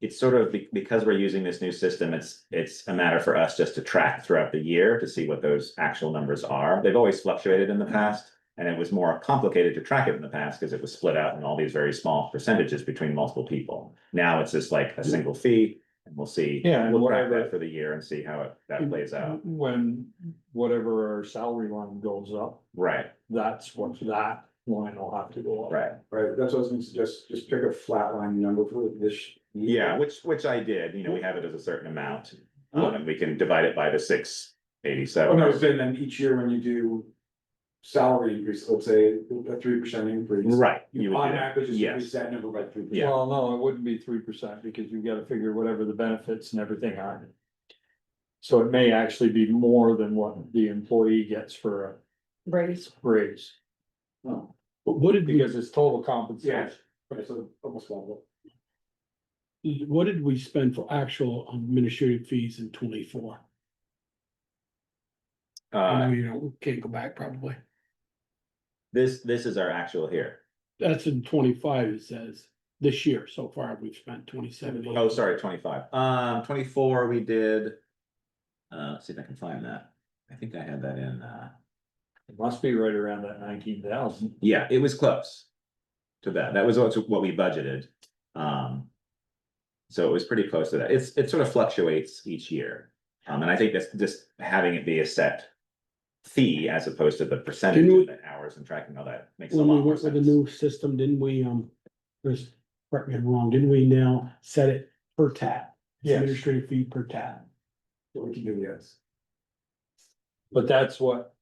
it's sort of because we're using this new system, it's a matter for us just to track throughout the year to see what those actual numbers are. They've always fluctuated in the past, and it was more complicated to track it in the past because it was split out in all these very small percentages between multiple people. Now it's just like a single fee, and we'll see. Yeah, and We'll track whatever- that for the year and see how that plays out. When whatever our salary line goes up, Right, that's what that line will have to go up. right. Right, that's what I was gonna suggest, just pick a flat line number for this. Yeah, which I did, we have it as a certain amount, and we can divide it by the Oh, 687. no, so then each year when you do salary increase, let's say a 3% increase. Right. You would do that. Automatically just Yes. increase that number by 3%. Yeah. Well, no, it wouldn't be 3% because you gotta figure whatever the benefits and everything are. So it may actually be more than what the employee gets for a Raise. raise, Oh, But what did we, because it's total yeah, compensation. right, so almost double. what did we spend for actual administrative fees in 24? I know you don't, can't go back probably. This is our actual here. That's in 25, it says. This year so far, we've spent 27. Oh, sorry, 25. 24, we did. Let's see if I can find that. I think I had that in, It must be right around that 19,000. yeah, it was close to that. That was also what we budgeted. So it was pretty close to that. It sort of fluctuates each year. And I think that's just having it be a set fee as opposed to the percentage Didn't we- of the hours and tracking all that makes a When we lot more went with the sense. new system, didn't we, there's, correct me if I'm wrong, didn't we now set it per tap? Yes. Administrative fee per tap. So we can do, yes. But that's what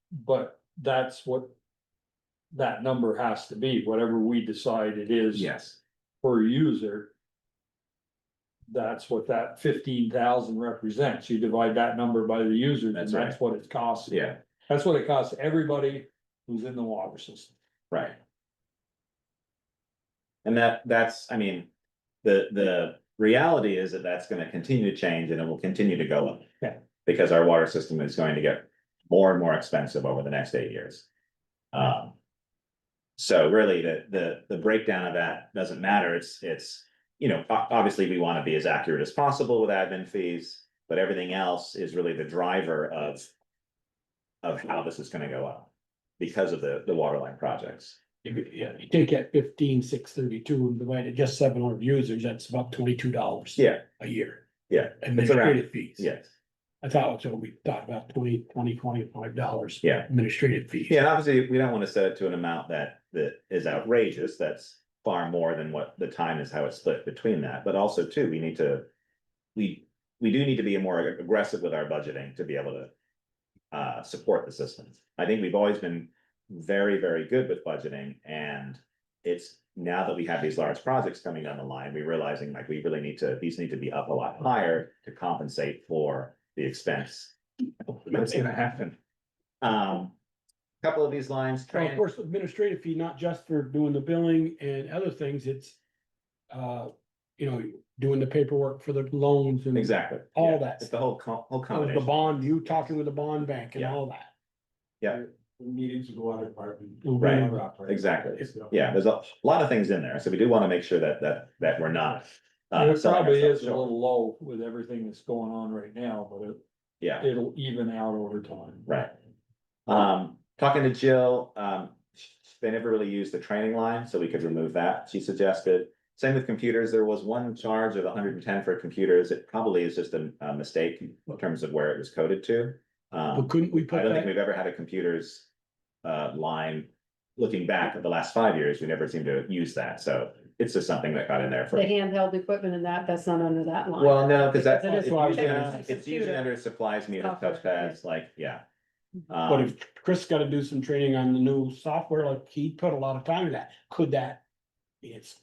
that number has to be, whatever we decide it is. Yes, Per user. That's what that 15,000 represents. You divide that number by the users and That's that's right. what it costs. yeah, That's what it costs everybody who's in the water system. right. And that's, I mean, the reality is that that's gonna continue to change and it will continue to go up. Yeah. Because our water system is going to get more and more expensive over the next 8 years. So really, the breakdown of that doesn't matter, it's, obviously, we wanna be as accurate as possible with admin fees, but everything else is really the driver of how this is gonna go up. Because of the water line projects. You take that 15,632 and divide it just 700 users, that's about $22. Yeah, A year. yeah, Administrative fees. yes. I thought so, we thought about $25. Yeah. Administrative fees. Yeah, and obviously, we don't wanna set it to an amount that is outrageous, that's far more than what the time is, how it's split between that, but also too, we need to. We do need to be more aggressive with our budgeting to be able to support the system. I think we've always been very, very good with budgeting, and it's now that we have these large projects coming down the line, we're realizing like we really need to, these need to be up a lot higher to compensate for the expense. That's gonna happen. Couple of these lines. Well, of course, administrative fee, not just for doing the billing and other things, it's, you know, doing the paperwork for the loans and Exactly. all Yeah. that It's the whole the combination. bond, you talking with the bond bank and Yeah. all that. Yeah, Meetings with the water department. Right. exactly. Yeah, there's a lot of things in there, so we do wanna make sure that we're not. It selling probably ourselves is a short. little low with everything that's going on right now, but Yeah. it'll even out over time. Right. Talking to Jill, they never really used the training line, so we could remove that, she suggested. Same with computers, there was one charge of 110 for computers, it probably is just a mistake in terms of where it was coded to. But couldn't we I put don't think that, we've ever had a computers line, looking back at the last 5 years, we never seemed to use that, so it's just something that got in there for. The handheld equipment and that's not under that line. Well, no, because that's, Because it is it's what I was usually, gonna under- ask. it's usually under supplies, meter, Software, touchpads, like, yeah. but if Chris gotta do some training on the new software, like he put a lot of time in that, could that? It's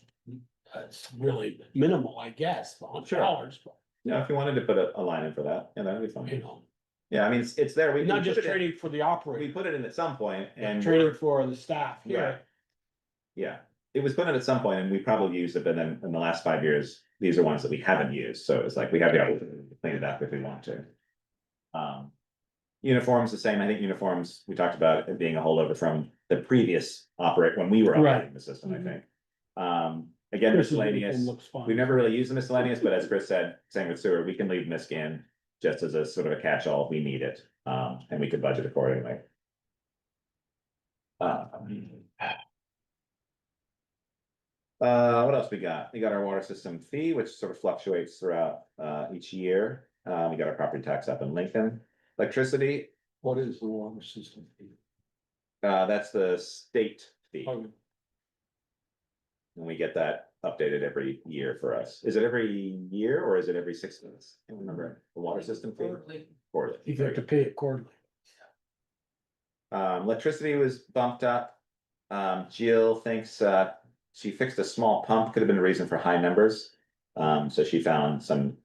really minimal, I guess, Sure. $100, but, Yeah, if you wanted to put a line in for that, yeah, that'd be you fine. know, Yeah, I mean, it's there. We not we just put it in- training for the We operator, put it in at some point and. training for the staff Right. here. Yeah, it was put in at some point and we probably used it, but then in the last 5 years, these are ones that we haven't used, so it's like we have the opportunity to clean it up if we want to. Uniforms the same, I think uniforms, we talked about it being a holdover from the previous when we were Right. operating the system, I think. Again, Chris's miscellaneous. uniform looks fine. We've never really used the miscellaneous, but as Chris said, same with sewer, we can leave misc in just as a sort of a catch-all if we need it, and we could budget accordingly. What else we got? We got our water system fee, which sort of fluctuates throughout, each year. We got our property tax up in Lincoln. Electricity, What is the water system fee? that's the state fee. Okay. And we get that updated every year for us. Is it every year or is it every 6 months? I don't remember. The water system fee? Quarterly. You have to pay it quarterly. Electricity was bumped up. Jill thinks, she fixed a small pump, could have been a reason for high numbers. So she found some,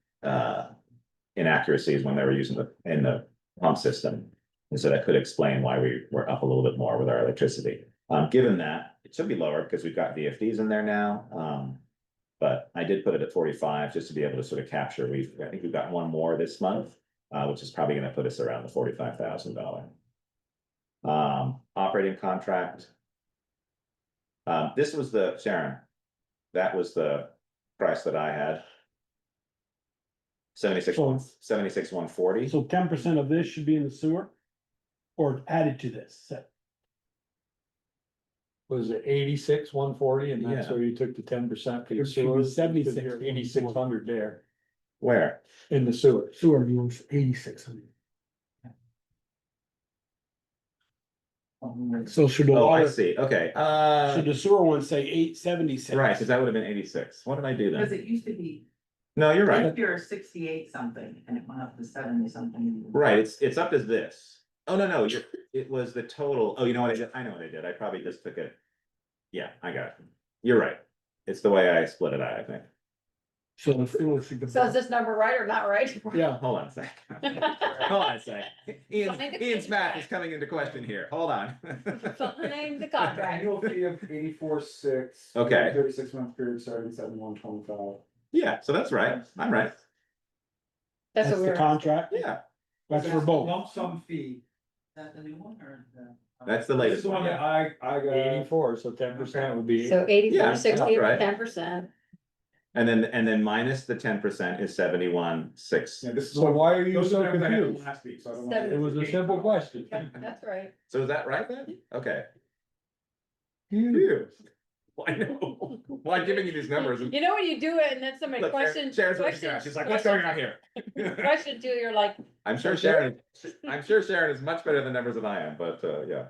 inaccuracies when they were using in the pump system. And so that could explain why we were up a little bit more with our electricity. Given that, it should be lower because we've got VFDs in there now. But I did put it at 45 just to be able to sort of capture, I think we've got one more this month, which is probably gonna put us around the $45,000. Operating contract. This was Sharon, that was the price that I had. 76,140. So 10% of this should be in the sewer? Or added to this? Was it 86,140 and that's Yeah. where you took the 10% for It the should be sewer? 76. 8,600 there Where? in the sewer. Sewer was 8,600. So should the Oh, I water, see, okay, should the sewer one say 876? right, cause that would have been 86. What did I do Because then? it used to be, No, you're right, if you're 68 something and it went up to 70 something. right, it's up as this. Oh, no, it was the total, oh, you know what I did, I know what I did, I probably just took it. Yeah, I got it, you're right, it's the way I split it out, I think. So the sewer should. go- So is this number right or not right? Yeah, Hold on a sec. Hold on a sec. Ian's math is coming into question here. Hold on. Name the contract. Annual fee of 84,600. Okay. 36-month period starting 7/1/25. Yeah, so that's right. I'm right. That's that's what we the were. contract, Yeah, that's for both. Lump sum fee. Is that the new one or the? that's the This latest is the one. one that Yeah. I got. 84, so 10% would be. So 84, Yeah, that's 60, right. 10%. And then minus the 10% is 71,600. Yeah, this is. So why are you those so the numbers I had confused? Last week, so I don't Seven. It know. was a simple question. That's right. So is that right then? Okay. Phew. Well, I know. Well, I'm giving you these numbers. and- You know when you do it and then somebody Look, questions. Sharon's looking at it. She's like, what's going on here? Question to you, you're like, I'm sure Sharon is much better than numbers than I am, but, yeah.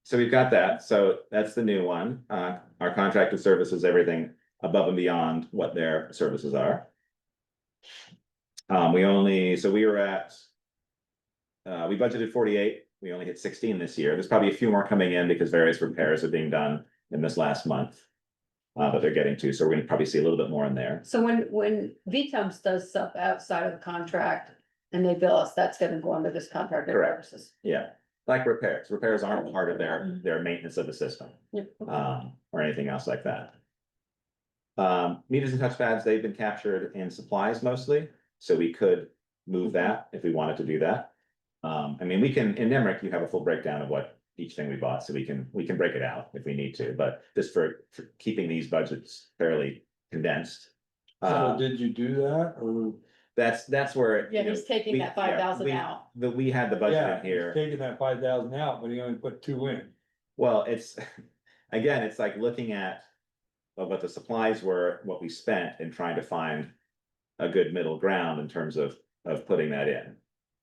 So we've got that, so that's the new one, our contracted services, everything above and beyond what their services are. We were at. We budgeted 48, we only hit 16 this year, there's probably a few more coming in because various repairs are being done in this last month. That they're getting to, so we're gonna probably see a little bit more in there. So when VTEMS does stuff outside of the contract and they bill us, that's gonna go under this contract Correct. services. Yeah, like repairs aren't part of their maintenance of the system, Yep. or anything else like that. Meters and touchpads, they've been captured in supplies mostly, so we could move that if we wanted to do that. I mean, we can, in NEMRIC, you have a full breakdown of what each thing we bought, so we can break it out if we need to, but just for keeping these budgets fairly condensed. So did you do that, or? That's where. Yeah, you know, he's taking we- that yeah, 5,000 we- out. We had the budget Yeah, in he's here. taking that 5,000 out, but he only put 2 in. Well, it's, again, it's like looking at what the supplies were, what we spent, and trying to find a good middle ground in terms of putting that in.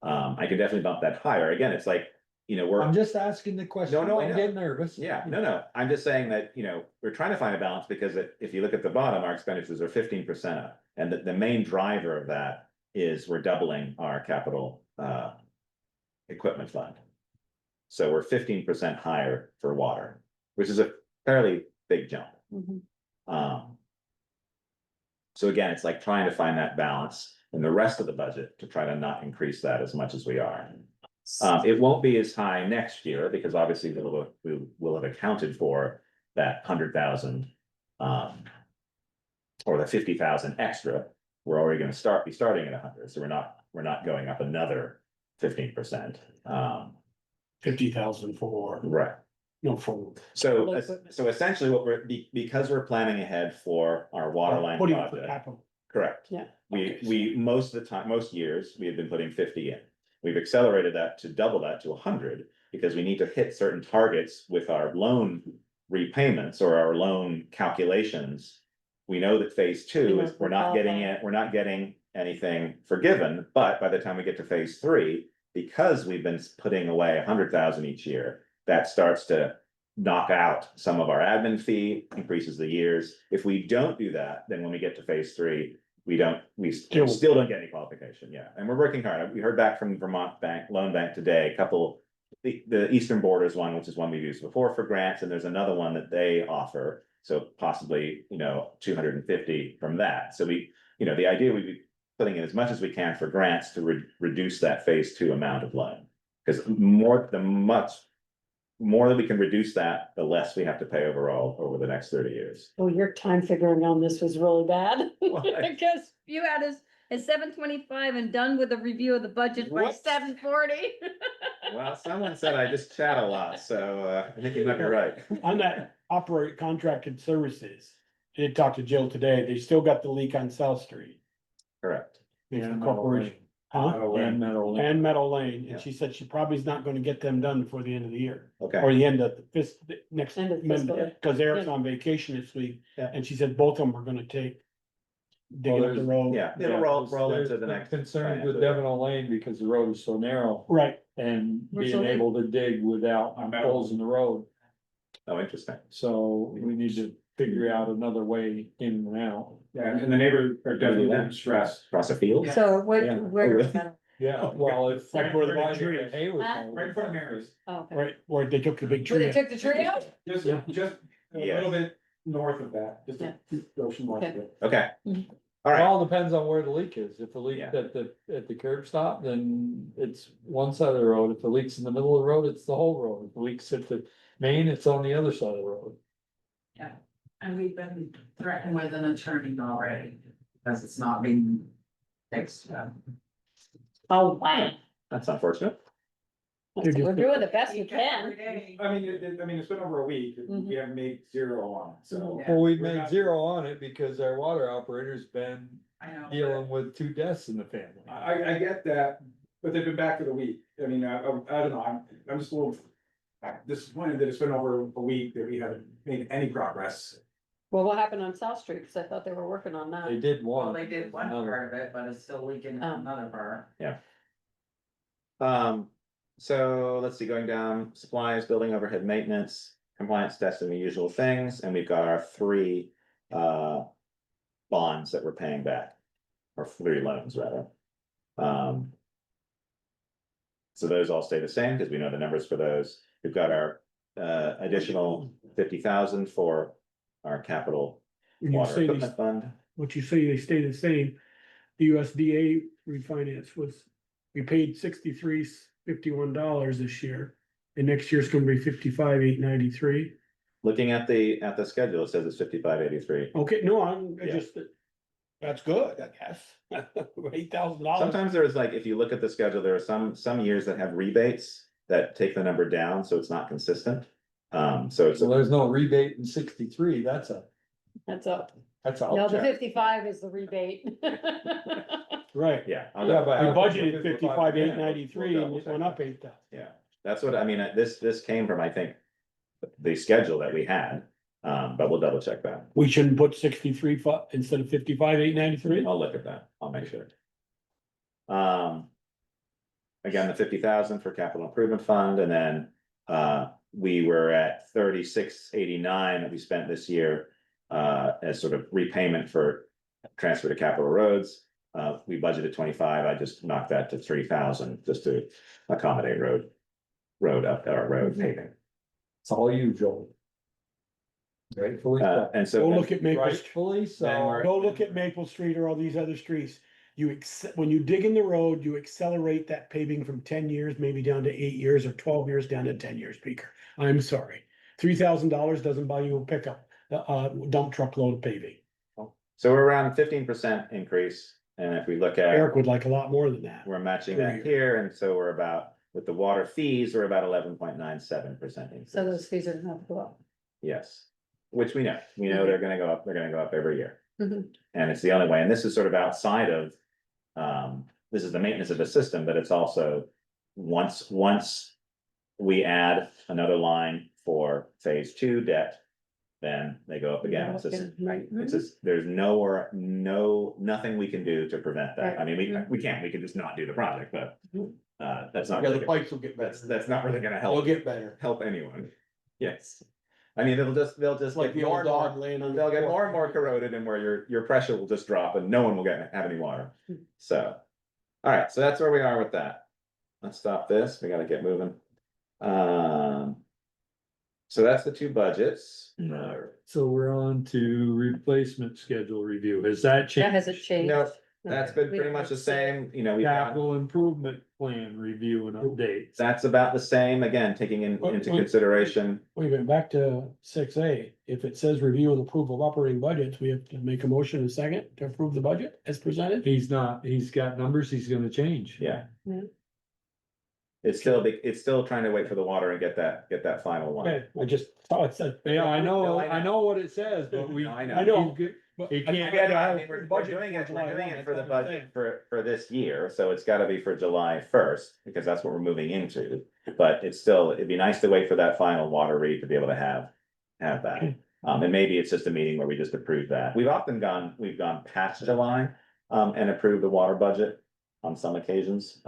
I can definitely bump that higher. Again, it's like, you know, I'm just asking the question. No, I I'm know. getting nervous. yeah, no, I'm just saying that, we're trying to find a balance because if you look at the bottom, our expenditures are 15% up. And the main driver of that is we're doubling our capital equipment fund. So we're 15% higher for water, which is a fairly big jump. Mhm. So again, it's like trying to find that balance in the rest of the budget to try to not increase that as much as we are. It won't be as high next year because obviously we will have accounted for that 100,000. Or the 50,000 extra, we're already gonna be starting at 100, so we're not going up another 15%. 50,000 for, Right. no, for. So, equipment. so essentially what because we're planning ahead for our water line Putting it for project, capital. correct. Yeah. We, most of the time, most years, we have been putting 50 in. We've accelerated that to double that to 100, because we need to hit certain targets with our loan repayments or our loan calculations. We know that phase 2 is, we're not getting anything forgiven, but by the time we get to phase 3, because we've been putting away 100,000 each year, that starts to knock out some of our admin fee, increases the years. If we don't do that, then when we get to phase 3, we still don't get any qualification, yeah, and we're working hard. We heard back from Vermont Loan Bank today, the Eastern Borders one, which is one we've used before for grants, and there's another one that they offer. So possibly, 250 from that. So the idea would be putting in as much as we can for grants to reduce that phase 2 amount of loan. Because much more that we can reduce that, the less we have to pay overall over the next 30 years. Well, your time figuring on this was really bad. Why? Because you had us at 7:25 and done with a review of the budget by What? 7:40. Well, someone said I just chat a lot, so I think you might be right. On that operate contracted services, I did talk to Jill today, they still got the leak on South Street. Correct. It's the And corporation, huh? And Meadow Lane. And Meadow Lane, Yeah. and she said she probably is not gonna get them done before the end of the year. Okay. Or the end of the next, End of fiscal year. cause Eric's on vacation this week, Yeah. and she said both of them are gonna take. Digging up the road. Yeah, it'll roll into the next. Concerns with Devon Lane because the road is so narrow Right, and We're being so- able to dig without holes in the road. Oh, interesting. So we need to figure out another way in and out. Yeah, and the neighbors are definitely stressed. Across the field? So Yeah. where? Yeah, well, if. Like where the big provided tree the is. hay was Huh? gone. Right in front of Mary's, Oh, okay. right, where they took the big Where tree. they took the tree out? just Yeah. a Yeah. little bit north of that, just Yeah. a ocean north of Okay. it. Okay. Mhm. All right, All depends on where the leak is. If the leak Yeah. at the curb stop, then it's one side of the road. If the leak's in the middle of the road, it's the whole road. If the leak's at the main, it's on the other side of the road. And we've been threatened with an attorney already, because it's not being fixed. Oh, wow. that's unfortunate. They're just- We're doing the best we Every can. day. I mean, it's been over a week, Mhm. we haven't made 0 on it, so. Well, we've We're made not- 0 on it because our water operator's been I know. dealing with 2 deaths in the family. I get that, but they've been back for the week, I mean, I don't know, I'm just a little disappointed that it's been over a week that we haven't made any progress. Well, what happened on South Street? Cause I thought they were working on They that. did Well, one. they did one another. part of it, but it's still leaking in Oh. another part. So let's see, going down, supplies, building overhead maintenance, compliance testing, the usual things, and we've got our three bonds that we're paying back. Or three loans rather. So those all stay the same because we know the numbers for those. We've got our additional 50,000 for our capital When you water say equipment these, fund. what you say they stay the same, the USDA refinance was, we paid $63.51 this year. And next year's gonna be 55,893. Looking at the schedule, it says it's 5583. Okay, no, I'm I Yeah. just, that's good, I guess. $8,000. Sometimes there's like, if you look at the schedule, there are some years that have rebates that take the number down, so it's not consistent. So it's, So there's no rebate in 63, that's That's up. all. No, the 55 is the rebate. Right. yeah. Yeah, but We how- budgeted 55,893 and it We'll went up 8,000. Yeah, that's what, I mean, this came from, I think, the schedule that we had, but we'll double check that. We shouldn't put 63 instead of 55,893. I'll look at that, I'll make sure. Again, the 50,000 for capital improvement fund, and then, we were at 3689 that we spent this year. As sort of repayment for transfer to capital roads, we budgeted 25, I just knocked that to 3,000 just to accommodate road paving. It's all you, Joel. Rightfully so. And so. Go look at Maple, Rightfully Then so. we're- go look at Maple Street or all these other streets. When you dig in the road, you accelerate that paving from 10 years, maybe down to 8 years, or 12 years down to 10 years, Beaker. I'm sorry. $3,000 doesn't buy you a pickup, dump truck load of paving. So we're around 15% increase, and if we look at, Eric would like a lot more than that. we're matching per that year. here, and so we're about, with the water fees, we're about 11.97% increase. So those fees are gonna have to go up. Yes, which we know they're gonna go up every year. Mhm. And it's the only way, and this is sort of outside of, this is the maintenance of the system, but it's also, once we add another line for phase 2 debt, then they go up again. It's just, Right. it's just, there's nothing we can do to prevent that. I mean, we can just not do the project, but, that's not. Yeah, the really- pipes will get better. That's not really gonna They'll help, get better. help anyone. Yes. I mean, they'll just Like get the more old and more, dog laying on the they'll get floor. more and more corroded, and where your pressure will just drop and no one will have any water. So, all right, so that's where we are with that. Let's stop this. We gotta get moving. So that's the two budgets. So we're on to replacement schedule review. Has that That changed? hasn't changed. No, That's been We pretty don't much the see it. same, we've got, Capital improvement plan review and updates. that's about the same, again, taking into Wait. consideration. Wait a minute, back to 6A. If it says review and approval of operating budgets, we have to make a motion in a second to approve the budget as presented. He's got numbers he's gonna change. Yeah. Yeah. It's still trying to wait for the water and get that final one. Okay, I just saw it said. Yeah, I No, know, I know. I know what it says, but we. No, I know. I know. He I can't- gotta I have mean, we're budget doing for it, July we're doing 1, it for the that's all I'm budget saying. for this year, so it's gotta be for July 1st, because that's what we're moving into. But it'd be nice to wait for that final water read to be able to have that. And maybe it's just a meeting where we just approve that. We've gone past July, and approved the water budget on some occasions,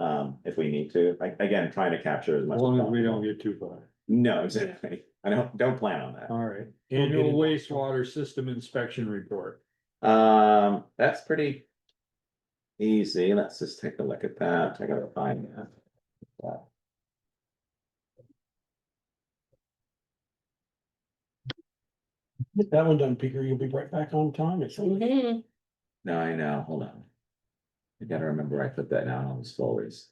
if we need to, again, trying to capture as much. As long as we possible. don't get too far. No, exactly, I don't plan on that. All right, get annual involved. wastewater system inspection report. That's pretty easy. Let's just take a look at that. I gotta find that. Get that one done, Peter. You'll be right back on time. It's Mhm. No, I know, hold on. I gotta remember I put that down on those folders.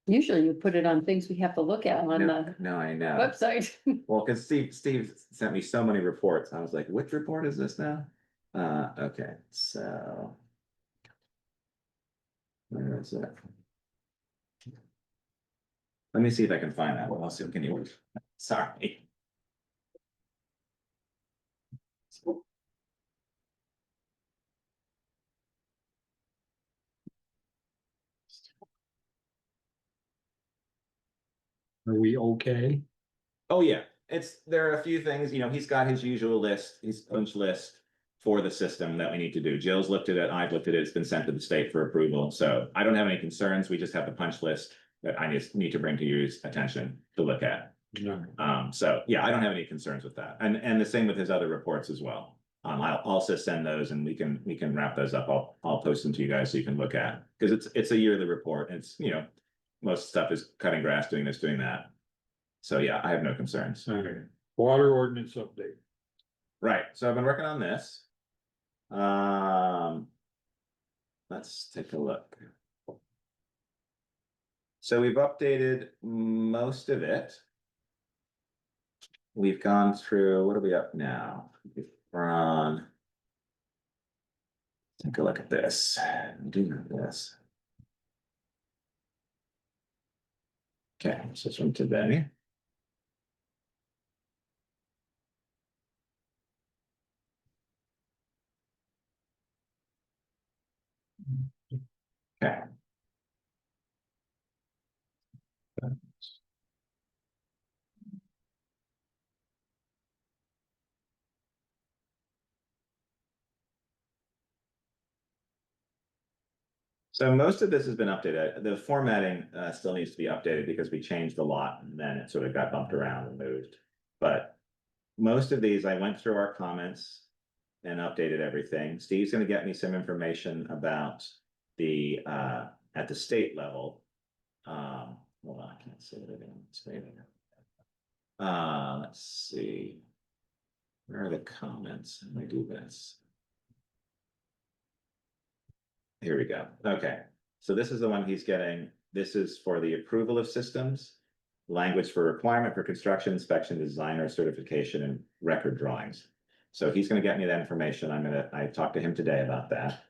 Usually you put it on things we have to look at on No, the no, I know. website. Well, cause Steve sent me so many reports. I was like, which report is this now? Okay, so. Where is it? Let me see if I can find that. What else can you? Sorry. Are we okay? Oh, yeah, there are a few things, he's got his usual list, his punch list. for the system that we need to do. Jill's looked at it, I've looked at it, it's been sent to the state for approval, so I don't have any concerns, we just have the punch list that I just need to bring to your attention to look at. So, yeah, I don't have any concerns with that, and the same with his other reports as well. I'll also send those and we can wrap those up, I'll post them to you guys so you can look at, because it's a yearly report, it's, you know, most stuff is cutting grass, doing this, doing that. So, yeah, I have no concerns. Okay, water ordinance update. Right, so I've been working on this. Let's take a look. So we've updated most of it. We've gone through, what are we up now? We're on. Take a look at this, do this. Okay, so this one today. Okay. So most of this has been updated. The formatting still needs to be updated because we changed a lot and then it sort of got bumped around and moved. But most of these, I went through our comments and updated everything. Steve's gonna get me some information about the at the state level. Hold on, I can't say it again. Let's see. Where are the comments? Let me do this. Here we go. Okay, so this is the one he's getting. This is for the approval of systems, language for requirement for construction, inspection, designer certification, and record drawings. So he's gonna get me that information. I talked to him today about that.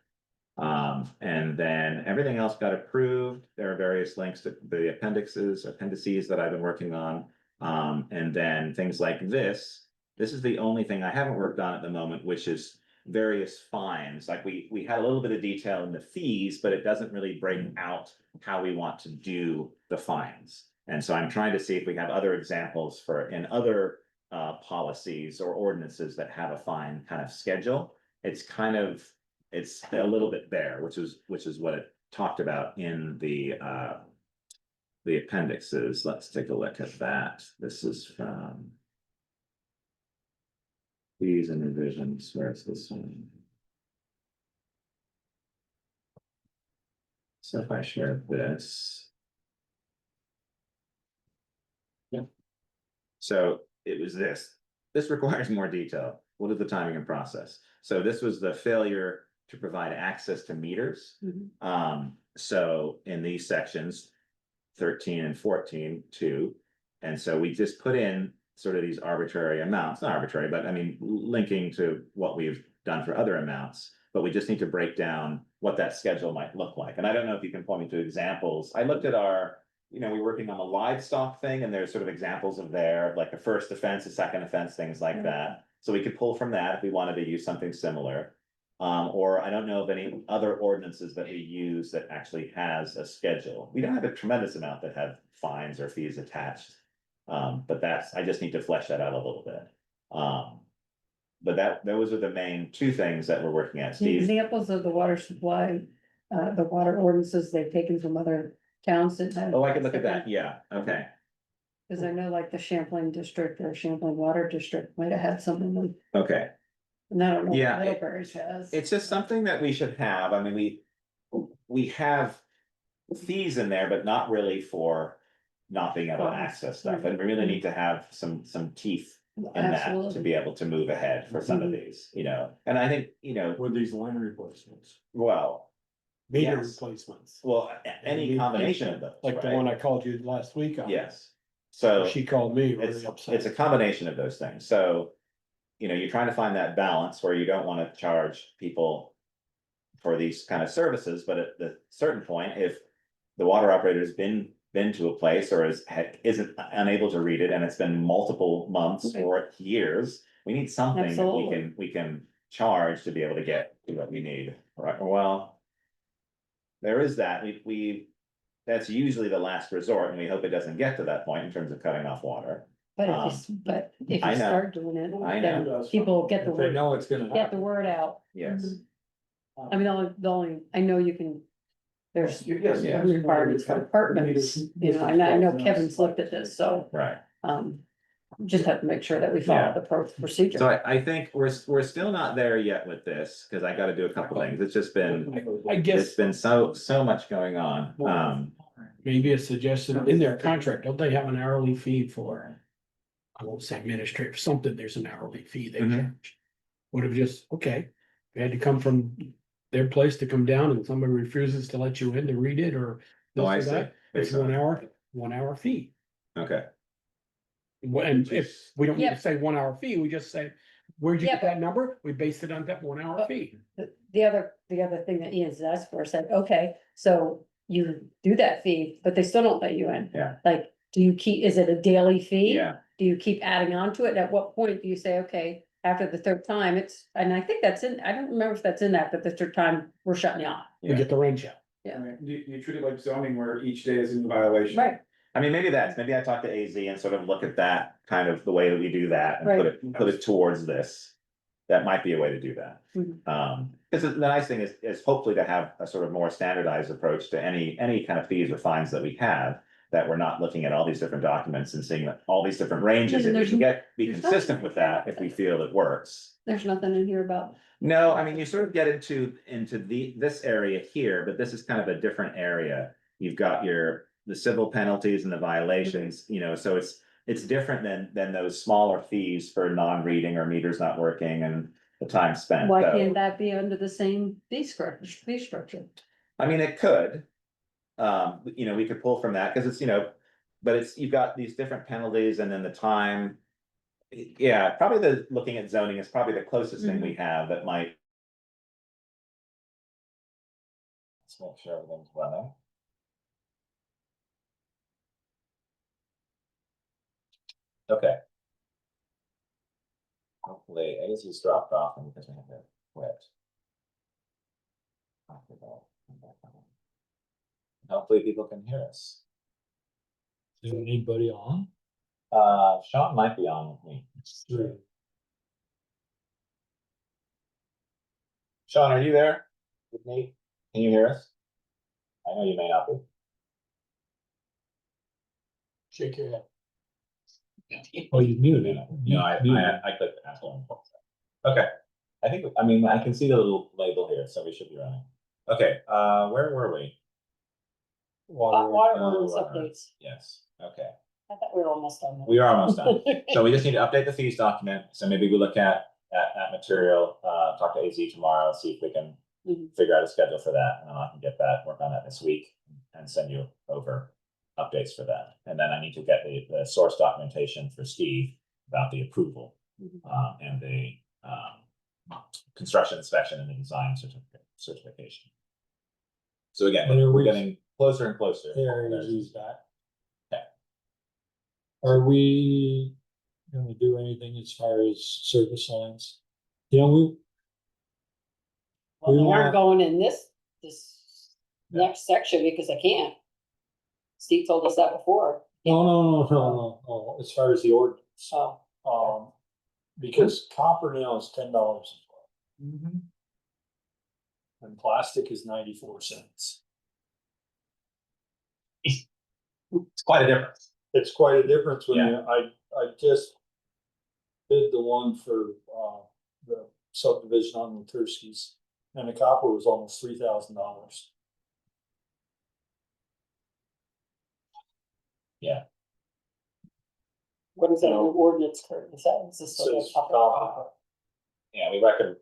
And then everything else got approved. There are various links to the appendices that I've been working on. And then things like this. This is the only thing I haven't worked on at the moment, which is various fines. Like we had a little bit of detail in the fees, but it doesn't really break out how we want to do the fines. And so I'm trying to see if we have other examples for in other policies or ordinances that have a fine kind of schedule. It's a little bit there, which is what it talked about in the appendixes. Let's take a look at that. This is from fees and revisions. Where's this one? So if I share this. Yeah. So it was this. This requires more detail. What is the timing and process? So this was the failure to provide access to meters. So in these sections, 13 and 14, 2. And so we just put in sort of these arbitrary amounts, not arbitrary, but I mean, linking to what we've done for other amounts, but we just need to break down what that schedule might look like. And I don't know if you can point me to examples. I looked at we're working on a livestock thing and there's sort of examples of there, like a first offense, a second offense, things like that. So we could pull from that if we wanted to use something similar. Or I don't know of any other ordinances that we use that actually has a schedule. We don't have a tremendous amount that have fines or fees attached. But I just need to flesh that out a little bit. But those are the main two things that we're working at. The Steve, examples of the water supply, the water ordinances they've taken from other towns that have. I could look at that. Yeah, okay. Cause I know like the Champlain district or Champlain Water District might have had some of them, Okay. and I don't know Yeah, what Middlebury's has. It's just something that we should have. I mean, we have fees in there, but not really for not being able to access stuff. And we really need to have some teeth in that to Absolutely. be able to move ahead for some of these, And I think, With these line replacements, well, Meter Yes. replacements, well, any combination of those. like the right? one I called you last week on. Yes. So She called me really it's upset. a combination of those things. So, you're trying to find that balance where you don't want to charge people for these kind of services, but at the certain point, if the water operator's been to a place or isn't unable to read it and it's been multiple months Okay. or years, we need something that Absolutely. we can charge to be able to get to what we need, right? Well, there is that. That's usually the last resort, and we hope it doesn't get to that point in terms of cutting off water. But but if I you know. start doing it, I then know. people get the If they word, know it's gonna get the happen. word out. Yes. I mean, the only, I know you can, there's Yes, yes. requirements for apartments, you know, and I know Kevin's looked at this, so, Right. just have to make sure that we follow Yeah. the procedure. So I think we're still not there yet with this, because I gotta do a couple things. It's just been, I it's guess been so much going on. maybe a suggestion in their contract, don't they have an hourly fee for? I won't say administrative, something, there's an hourly fee they Mhm. charge. Would have just, okay, they had to come from their place to come down and somebody refuses to let you in to read it or Oh, I this or see. that, it's 1 hour fee. Okay, And if we don't need Yeah. to say 1 hour fee, we just say, where'd you Yeah, get that number? We based it on that 1 hour But- fee. The other thing that Ian's asked for said, okay, so you do that fee, but they still don't let you in. Yeah. Like, do you keep, is it a daily fee? yeah, Do you keep adding on to it? At what point do you say, okay, after the third time, it's, and I think that's in, I don't remember if that's in that, but the third time, we're shutting you off. We get the wrench out. Yeah. You treat it like zoning where each day is in violation. Right, I mean, maybe I talk to AZ and sort of look at that, kind of the way that we do that and put it towards this. That might be a way to do that. Mhm. Because the nice thing is hopefully to have a sort of more standardized approach to any kind of fees or fines that we have. That we're not looking at all these different documents and seeing all these different ranges, and we can be there's consistent nothing with that if we feel it works. there's nothing in here about, No, I mean, you sort of get into this area here, but this is kind of a different area. You've got the civil penalties and the violations, you know, so it's different than those smaller fees for non-reading or meters not working and the time spent. why So, can't that be under the same fee structure? I mean, it could. You know, we could pull from that because it's, you know, but you've got these different penalties and then the time. Yeah, probably looking at zoning is probably the closest thing we have that might. Let's make sure everything's running. Okay. Hopefully, AZ's dropped off and because we have to quit. Hopefully people can hear us. Is anybody on? Sean might be on with me. Sean, are you there with me? Can you hear us? I know you may not be. Shake your head. Oh, you muted. No, I clicked the cancel. Okay, I mean, I can see the little label here, so we should be running. Okay, where were we? Water ordinance updates. Yes, okay. I thought we were almost done. We are almost done. So we just need to update the fees document. So maybe we look at material, talk to AZ tomorrow, see if we can Mhm. figure out a schedule for that. And I can work on that this week and send you over updates for that. And then I need to get the source documentation for Steve about the approval and the construction inspection and the design certification. So again, we're getting closer and closer. Use that. Are we gonna do anything as far as service lines? You know, Well, we aren't want- going in this next section because I can't. Steve told us that before. no, as far as the ordinance, So, because copper now is $10 a foot. And plastic is 94 cents. It's quite a difference. It's quite a difference when Yeah. I just bid the one for, the subdivision on Maturski's, and the copper was almost $3,000. what is that new ordinance, Kurt? Is this still Says copper? copper. Yeah, we recommend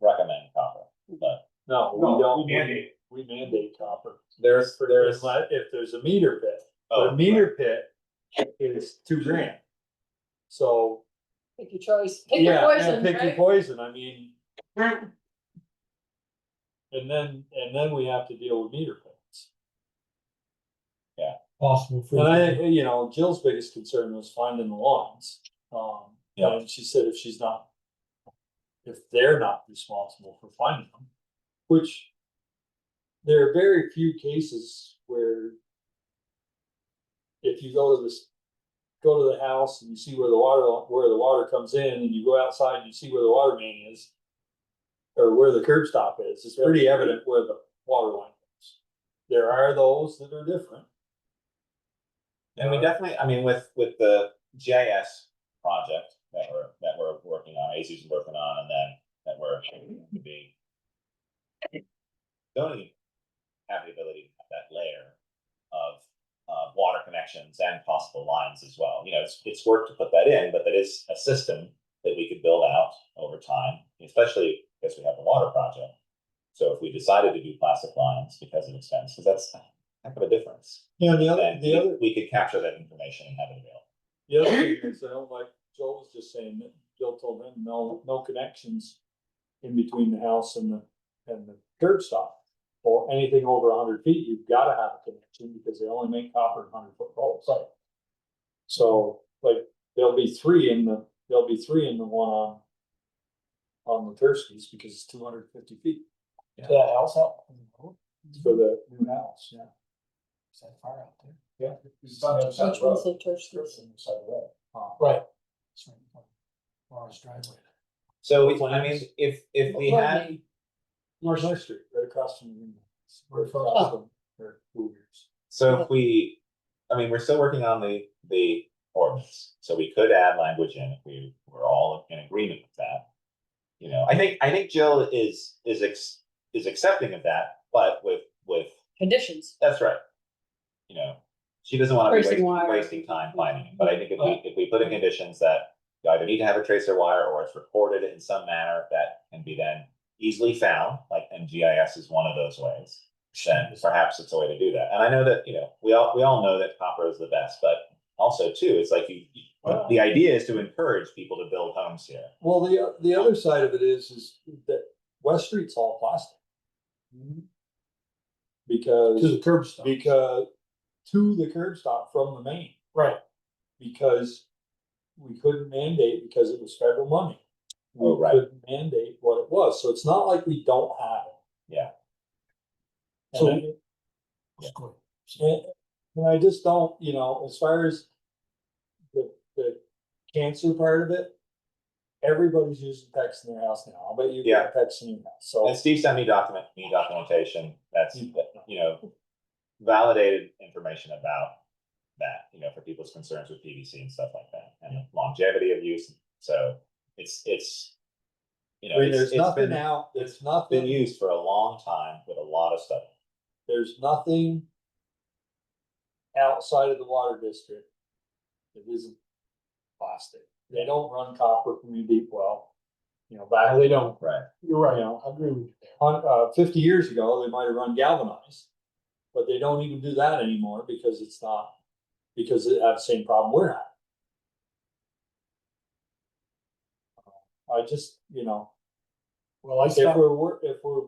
copper, but No, No, we don't. we mandate. We mandate copper. there's If there's a meter pit, but a meter pit is $2,000. So, Pick your choice, pick your yeah, poison, pick your right? poison, I mean. And then we have to deal with meter pits. Yeah. Possible. And I, you know, Jill's biggest concern was finding the lawns. Yeah. And she said if they're not responsible for finding them, which there are very few cases where if you go to this go to the house and you see where the water comes in, and you go outside and you see where the water main is. Or where the curb stop is, it's pretty evident where the water line is. There are those that are different. And we definitely, I mean, with the GIS project that we're working on, AZ's working on, and then that we're to be. Don't even have the ability to have that layer of water connections and possible lines as well. You know, it's work to put that in, but that is a system that we could build out over time, especially because we have the water project. So if we decided to do plastic lines because of expense, because that's a heck of a difference. Yeah, Then we could capture that information and have it available. the other thing is, like Joel was just saying, that Jill told him no connections in between the house and the curb stop. Or anything over 100 feet, you've gotta have a connection because they only make copper in 100-foot poles. Right. So, like, there'll be three in the one on the Turskeys because it's 250 feet. To that house out. For the new house, yeah. Is that far out there? Yeah. Which one's the Turskeys? Right. Morris driveway. So I mean, if we had. North Street, right across from the. So if we, I mean, we're still working on the ordinance, so we could add language in if we were all in agreement with that. You know, I think Jill is accepting of that, but with Conditions. that's right. You know, she doesn't want to be Wire. wasting time finding it, but I think if we put in conditions that you either need to have a tracer wire or it's recorded in some manner that can be then easily found, like, and GIS is one of those ways, then perhaps it's a way to do that. And I know that, you know, we all know that copper is the best, but also too, it's like the idea is to encourage people to build homes here. Well, the other side of it is that West Street's all plastic. Because. To the curb stop. To the curb stop from the main. Right. Because we couldn't mandate because it was federal money. Oh, right. We couldn't mandate what it was, so it's not like we don't have it. Yeah. And I just don't, you know, as far as the cancer part of it, everybody's using PEX in their house now. I bet you got PEX in your house, so. And Steve sent me documentation that's, you know, validated information about that, you know, for people's concerns with PVC and stuff like that, and longevity of use. So it's, you know, I mean, there's it's nothing been, out, there's been nothing, used for a long time with a lot of stuff. there's nothing outside of the water district that isn't plastic. They don't run copper from your deep well. You know, back. No, they don't. Right. You're right. I agree with you there. 50 years ago, they might have run galvanized, but they don't even do that anymore because it's not, because they have the same problem we're having. I just, you know, Well, if we're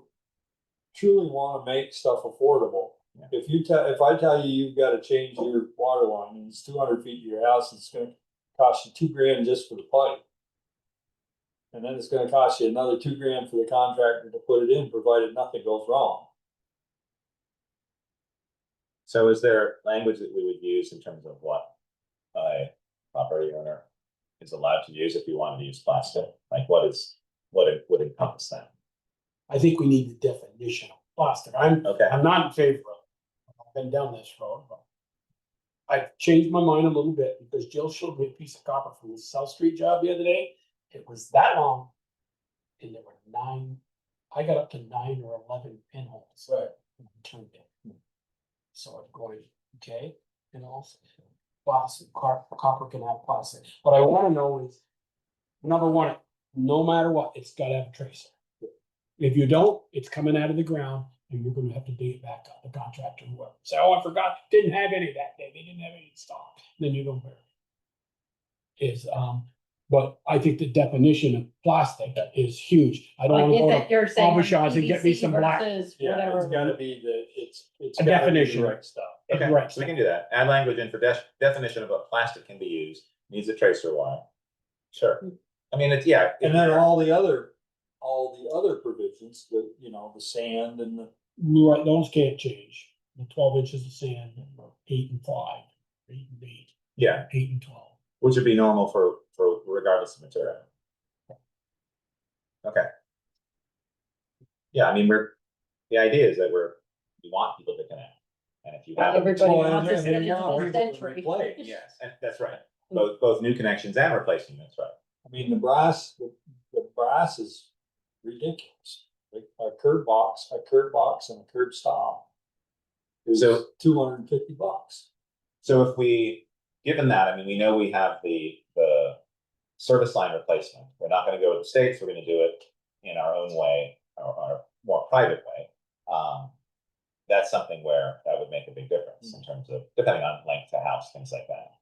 truly want to make stuff affordable, if I tell you you've got to change your water line and it's 200 feet to your house, it's going to cost you $2,000 just for the pipe. And then it's going to cost you another $2,000 for the contractor to put it in, provided nothing goes wrong. So is there language that we would use in terms of what a property owner is allowed to use if you wanted to use plastic? Like what would encompass that? I think we need the definition of plastic. I'm not in favor of it. I've been down this road, but I've changed my mind a little bit because Jill showed me a piece of copper from the South Street job the other day. It was that long. And there were I got up to 9 or 11 pinholes. Right. Turned it. So I'm going, okay, and also plastic, copper can have plastic. What I want to know is, number one, no matter what, it's got to have a tracer. If you don't, it's coming out of the ground and you're going to have to dig it back up, the contractor, whoever. Say, oh, I forgot, didn't have any that day. They didn't have any in stock. Then you don't bear it. But I think the definition of plastic is huge. I don't want to go to Albershaw's and get me some black. Yeah, it's gotta be it's A gotta be the definition. right stuff. Okay, Right. so we can do that. Add language in for definition of what plastic can be used, needs a tracer wire. Sure. I mean, it's, yeah. And then all the other provisions, the sand and the. Right, those can't change. The 12 inches of sand, 8 and 5, 8 and 8. Yeah, 8 and 12. which would be normal for regardless of material. Okay. Yeah, I mean, the idea is that we want people to connect. And if you have. Everybody Well, wants and us they in the want people to 21st century. replace. Yes, and that's right. Both new connections and replacing, that's right. I mean, the brass is ridiculous. Like a curb box and a curb stop is So- $250. So if we, given that, I mean, we know we have the service line replacement. We're not gonna go to the states, we're gonna do it in our own way, our more private way. That's something where that would make a big difference in terms of, depending on length to house, things like that.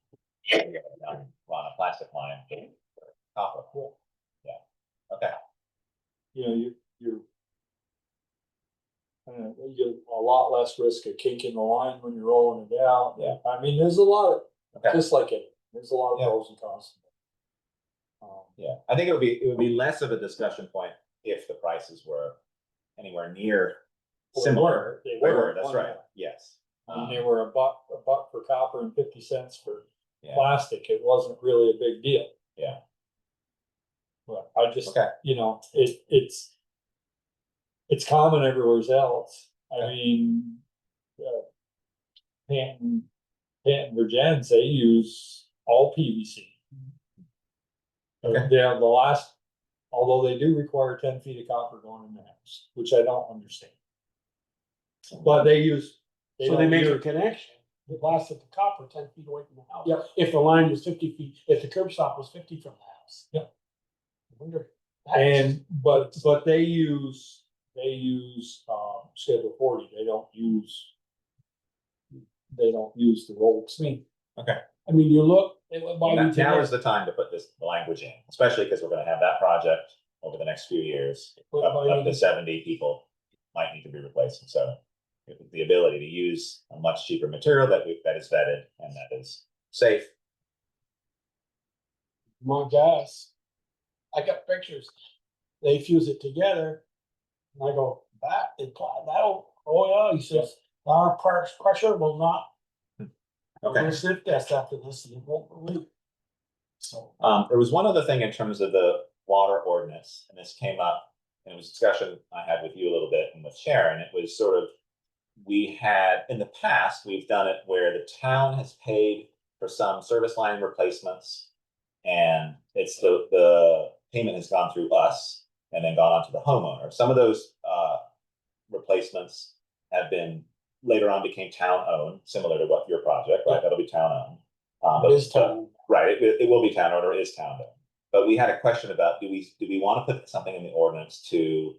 On a plastic line, copper. Yeah, okay. You know, you're a lot less risk of kinking the line when you're rolling it out. Yeah. I mean, there's a lot of, Okay. just like there's a lot of Yeah. pros and cons. Yeah, I think it would be less of a discussion point if the prices were anywhere near similar. They They were, were, that's right, yes. I mean, they were a buck for copper and 50 cents for Yeah. plastic. It wasn't really a big deal. Yeah. But I just, Okay. you know, it's common everywhere else. I Okay. mean, Panton, Virgins, they use all PVC. Okay. They have although they do require 10 feet of copper going in the house, which I don't understand. But they use. So they make a connection, the plastic to copper 10 feet away from the house. Yep. If the line was 50 feet, if the curb stop was 50 from the house. Yep. I wonder. But they use Schedule 40. They don't use the rolled sleeve. I mean, you look, it went by me Now today. is the time to put this language in, especially because we're gonna have that project over the next few years. Went Up by me to 70 people might need to be replaced, and so the ability to use a much cheaper material that is vetted and that is safe. My gas. I got pictures. They fuse it together. And I go, that'll, oh yeah, he says, our pressure will not. Okay. We'll sniff test after this and it won't leak. So. There was one other thing in terms of the water ordinance, and this came up, and it was a discussion I had with you a little bit and with Sharon. It was sort of, we had, in the past, we've done it where the town has paid for some service line replacements. And it's the payment has gone through us and then gone on to the homeowner. Some of those replacements have been, later on became town owned, similar to what your project, right? That'll be town owned. It is town. Right, it will be town owned or is town owned. But we had a question about, do we want to put something in the ordinance to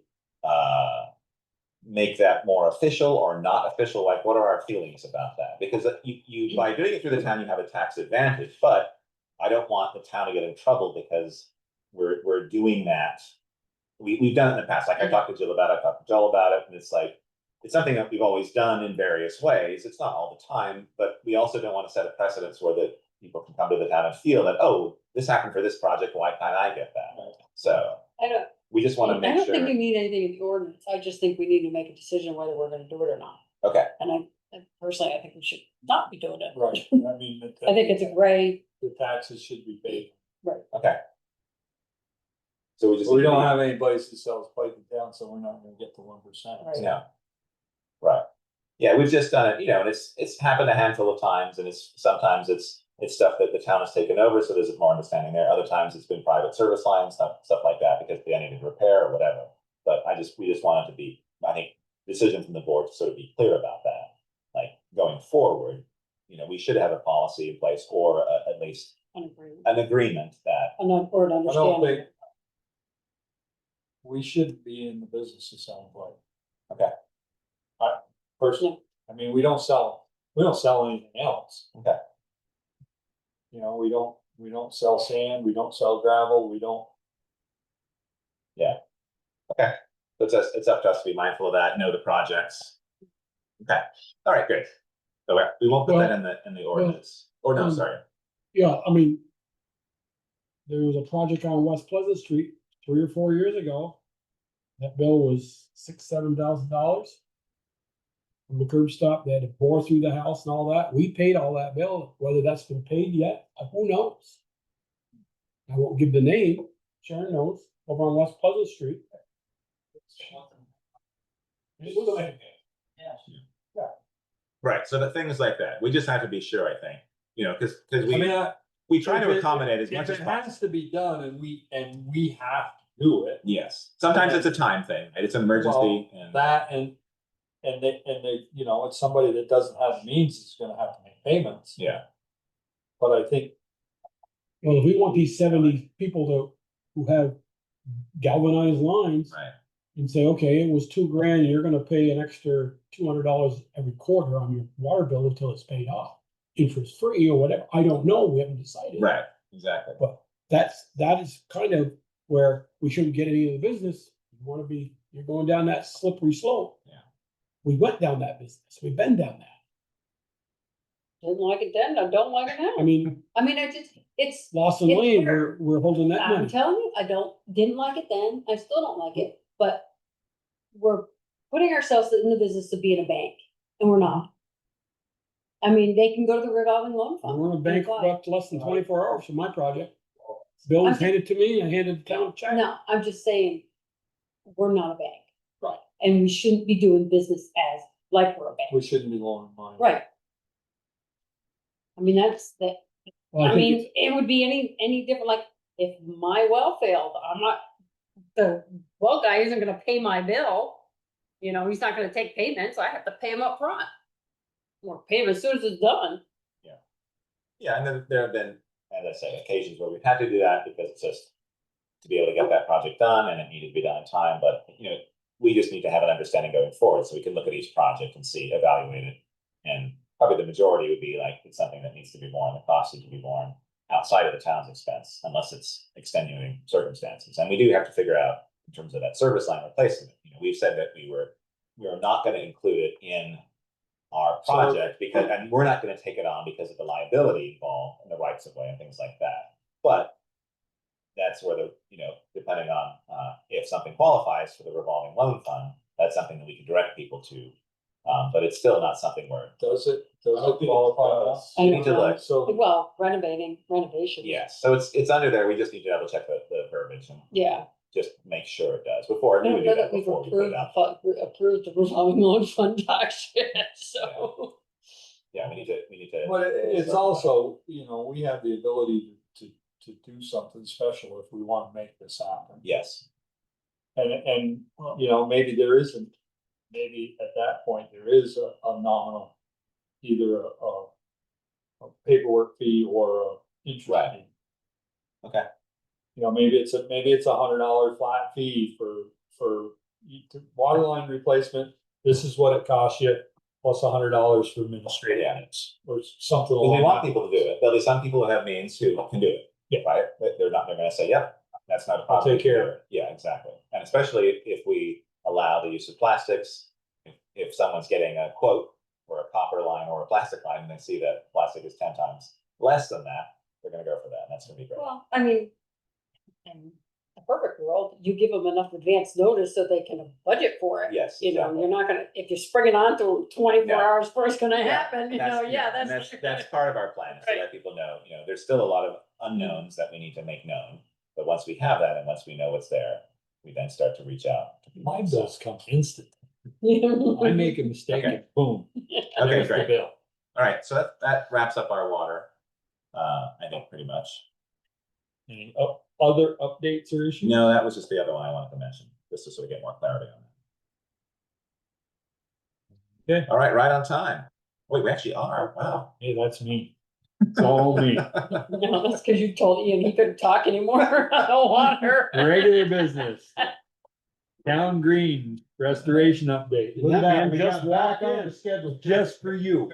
make that more official or not official? Like, what are our feelings about that? Because you by doing it through the town, you have a tax advantage, but I don't want the town to get in trouble because we're doing that. We've done it in the past. Like I talked to Jill about it, I talked to Joel about it, and it's like, it's something that we've always done in various ways. It's not all the time, but we also don't want to set a precedence where the people can come to the town and feel that, oh, this happened for this project, why can't I get that? So we just want to I make don't think you sure. need anything in the ordinance. I just think we need to make a decision whether we're gonna do it or not. Okay, And personally, I think we should not be doing it. Right, I mean. I think it's a gray, The taxes should be paid. okay. So we just. We don't have any place that sells pipe in town, so we're not gonna get the 1%. Right. Yeah. Right. Yeah, we've just done it, and it's happened a handful of times, and sometimes it's stuff that the town has taken over, so there's more understanding there. Other times it's been private service lines, stuff like that, because they needed repair or whatever. But we just wanted to be, I think, decision from the board to sort of be clear about that. Like going forward, we should have a policy in place or at least an agreement that. or an I don't understanding. think. We shouldn't be in the business of selling pipe. Okay. Personally, I mean, we don't sell anything else. Okay. We don't sell sand, we don't sell gravel, we don't. Yeah. Okay. So it's up to us to be mindful of that, know the projects. Okay. All right, great. So we won't put that in the ordinance. Or no, sorry. Yeah, I mean. There was a project on West Pleasant Street 3 or 4 years ago. That bill was $6,000-7,000. from the curb stop, they had to bore through the house and all that. We paid all that bill, whether that's been paid yet, who knows? I won't give the name, Sharon knows, over on West Pleasant Street. Right, so the things like that, we just have to be sure, I think, you know, because I mean, we try to if it- accommodate as much if as it possible. has to be done and we have to do it. Yes, sometimes it's a time thing, right? It's an emergency and. That and they, you know, it's somebody that doesn't have the means is gonna have to make payments. Yeah, But I think, Well, if we want these 70 people who have galvanized lines. right, And say, okay, it was $2,000, you're gonna pay an extra $200 every quarter on your water bill until it's paid off. Interest free or whatever, I don't know, we haven't decided. right, exactly. But that is kind of where we shouldn't get any of the business. You're going down that slippery slope. Yeah. We went down that business, we've been down that. Didn't like it then, I don't like it now. I mean, It's, Lawson It's Lane, fair. we're holding that I'm money. telling you, didn't like it then, I still don't like it, but we're putting ourselves in the business of being a bank, and we're not. I mean, they can go to the revolving loan fund. We're in a bank for Why? about less than 24 hours for my project. Bill was I'm- handed to me, I handed the town a check. No, I'm just saying, we're not a bank. Right. And we shouldn't be doing business as, like we're a bank, we shouldn't be loaning money. right? I mean, that's the, Well, I think mean, it's- it would be any different, like, if my well failed, the well guy isn't gonna pay my bill. You know, he's not gonna take payments, I have to pay him up front. Or pay him as soon as it's done. Yeah, and then there have been, as I said, occasions where we've had to do that because it's just to be able to get that project done and it needed to be done in time, but, you know, we just need to have an understanding going forward, so we can look at each project and see, evaluate it. And probably the majority would be like, it's something that needs to be borne, the cost needs to be borne outside of the town's expense, unless it's extenuating circumstances. And we do have to figure out, in terms of that service line replacement, you know, we've said that we are not gonna include it in our project because, and we're not gonna take it on because of the liability involved in the rights of way and things like that. But that's where you know, depending on, if something qualifies for the revolving loan fund, that's something that we can direct people to. But it's still not something where, Does it qualify us? I we need to know. look, So, Well, renovation. yes, so it's under there, we just need to double check the verbiage and Yeah. just make sure it does, before, I we don't would know do that that we've before we put it out. approved the revolving loan fund tax yet, so. Yeah, we need to. but it's also, you know, we have the ability to do something special if we wanna make this happen. Yes, And, you know, maybe there isn't, maybe at that point, there is a nominal, either a paperwork fee or a interest Right. fee. okay, You know, maybe it's a $100 flat fee for water line replacement. This is what it costs you, plus $100 for administrative Yeah. minutes, or something well, we along want that. people to do it, there'll be some people who have means who can do it. Yeah. Right, they're gonna say, yep, that's not a I'll problem. take care of it. Yeah, exactly, and especially if we allow the use of plastics, if someone's getting a quote for a copper line or a plastic line, and they see that plastic is 10 times less than that, they're gonna go for that, and that's gonna be great. Well, I mean, in a perfect world, you give them enough advance notice so they can budget for it. Yes, You know, exactly. you're not gonna, if you're springing on to 24 Yeah. hours before it's gonna Yeah, happen, you know, and that's part of our plan, is to let people know, you know, there's still a lot of unknowns that we need to make known. But once we have that, and once we know what's there, we then start to reach out. to people. My bills come instant. I make a mistake, Okay. and boom. Okay, there's the great. bill. All right, so that wraps up our water, I think pretty much. Any other updates or issues? No, that was just the other one I wanted to mention, just to sort of get more clarity on it. Okay. All right on time. Wait, we actually are, wow. Hey, that's me. It's all me. No, that's because you told Ian he couldn't talk anymore. I don't want her. Regular business. Town Green Restoration Update. Look at that, we just walked on the schedule just for you.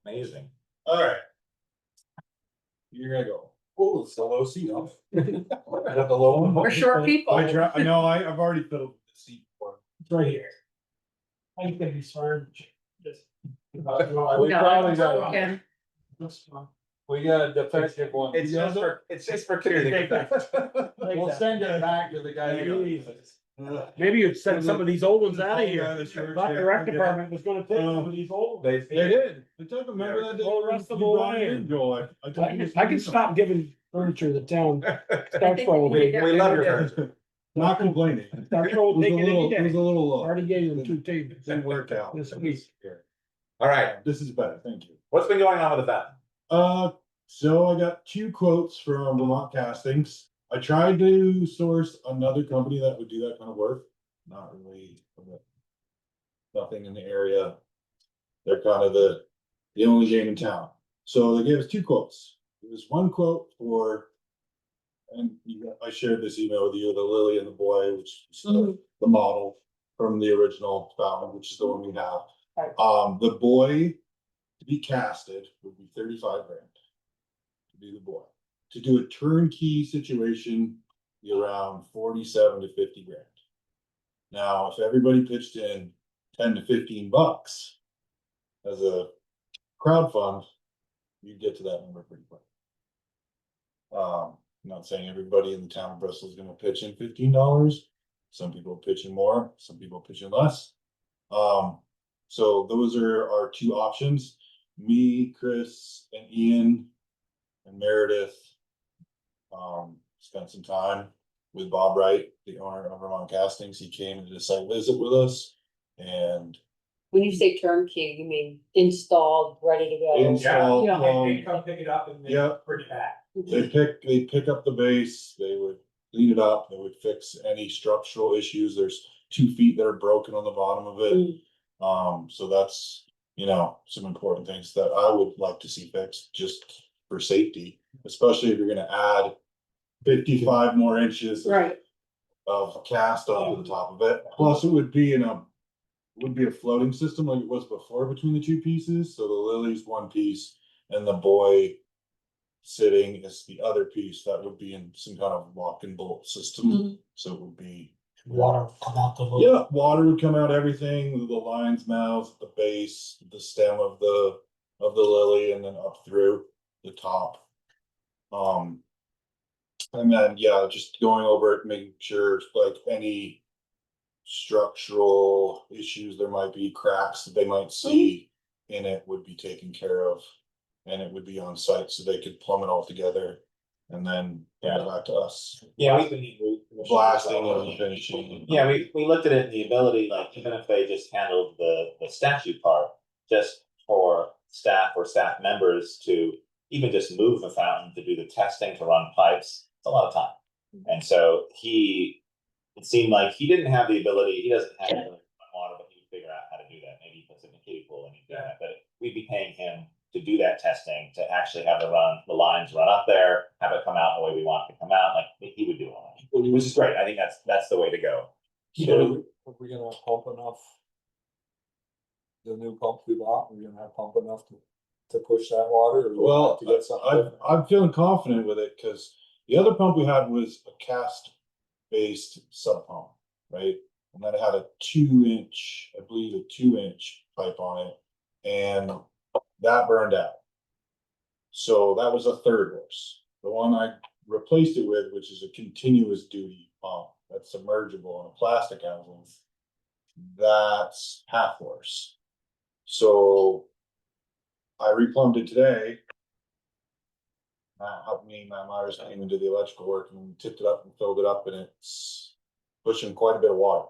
Amazing. All right. You're gonna go. Oh, it's the low seat, huh? I got the low one. We're short people. I know, I've already fiddled with the seat before. It's right here. I can be smart. Just. We probably No, got, okay. we got a defective one. It's just for community. We'll send it back to the guy. Maybe you'd send some of these old ones out of here. Yeah, that's your- Thought the rec department was gonna take some of these old. They did. They took them, remember that day? Well, the rest of You the brought it line. in, Joel. I can stop giving furniture the town. Start throwing. We love your furniture. Not complaining. Start It throwing, was a taking little, any it was day. a little low. Already gave them 2 tables. Didn't work out. This week. All right, This is better, thank you. what's been going on with the fountain? So I got 2 quotes from Vermont Castings. I tried to source another company that would do that kind of work. Not really, nothing in the area. They're kind of the only game in town. So they gave us 2 quotes. It was one quote for, and I shared this email with you, the Lily and the Boy, which is the model from the original fountain, which is the one we have. The Boy to be casted would be 35 grand. To be the Boy. To do a turnkey situation, be around 47 to 50 grand. Now, if everybody pitched in 10 to 15 bucks as a crowd fund, you'd get to that number pretty quick. I'm not saying everybody in the town of Bristol is gonna pitch in $15. Some people pitch in more, some people pitch in less. So those are our 2 options. Me, Chris, and Ian and Meredith spent some time with Bob Wright, the owner of Vermont Castings. He came and did a site visit with us, and When you say turnkey, you mean installed, ready to go? installed, come pick it up and yeah. bring it back. They'd pick up the base, they would clean it up, they would fix any structural issues. There's 2 feet that are broken on the bottom of it. So that's, some important things that I would like to see fixed just for safety, especially if you're gonna add 55 more inches Right. of cast onto the top of it. Plus, it would be a floating system like it was before between the 2 pieces. So the Lily's one piece and the Boy sitting is the other piece. That would be in some kind of lock and bolt system. So it would be Water come out the. yeah, water would come out everything, the lion's mouth, the base, the stem of the lily, and then up through the top. And then, yeah, just going over it, making sure like any structural issues, there might be cracks that they might see in it would be taken care of. And it would be on site so they could plumb it all together and then bring it back to us. Yeah, we Blasting and finishing. Yeah, we looked at it and the ability, like even if they just handled the statute part, just for staff or staff members to even just move the fountain to do the testing, to run pipes, it's a lot of time. And so it seemed like he didn't have the ability, he doesn't have the ability to run water, but he would figure out how to do that. Maybe he puts it in a kiddie pool and he'd do that, but we'd be paying him to do that testing, to actually have the lines run up there, have it come out the way we want it to come out, like he would do all that, which is great. I think that's the way to go. So, Are we gonna pump enough? The new pump we bought, we're gonna have pump enough to push that water? Or we well, have to get something I'm feeling confident with it because the other pump we had was a cast-based sub pump, right? And that had a 2-inch, I believe a 2-inch pipe on it, and that burned out. So that was a 3rd horse. The one I replaced it with, which is a continuous duty pump that's submergible in a plastic housing, that's 1/2 horse. So I replumbed it today. Helped me, Matt Myers came into the electrical work and tipped it up and filled it up, and it's pushing quite a bit of water.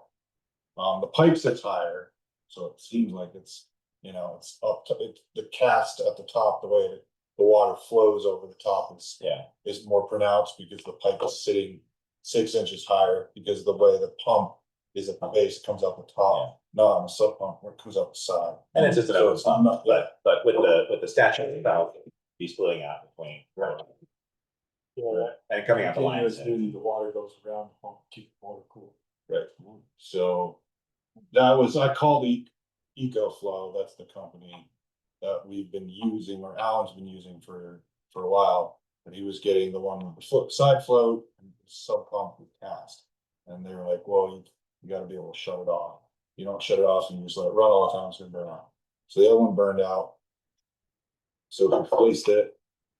The pipe sits higher, so it seems like it's, it's up to the cast at the top, the way the water flows over the top is more pronounced because the pipe is sitting 6 inches higher because of the way the pump is at the base, it comes out the top, not on the sub pump where it comes out the side. And it's just an So open it's pump, not- but with the statute valve, be splitting out between. And coming out the lines. continuous duty, the water goes around the pump, keep the water cool. Right, so that was, I called EcoFlow, that's the company that we've been using, or Alan's been using for a while. But he was getting the one with the side float and sub pump with cast. And they were like, well, you gotta be able to shut it off. You don't shut it off and you just let it run all the time, it's gonna burn out. So the other one burned out. So we replaced it.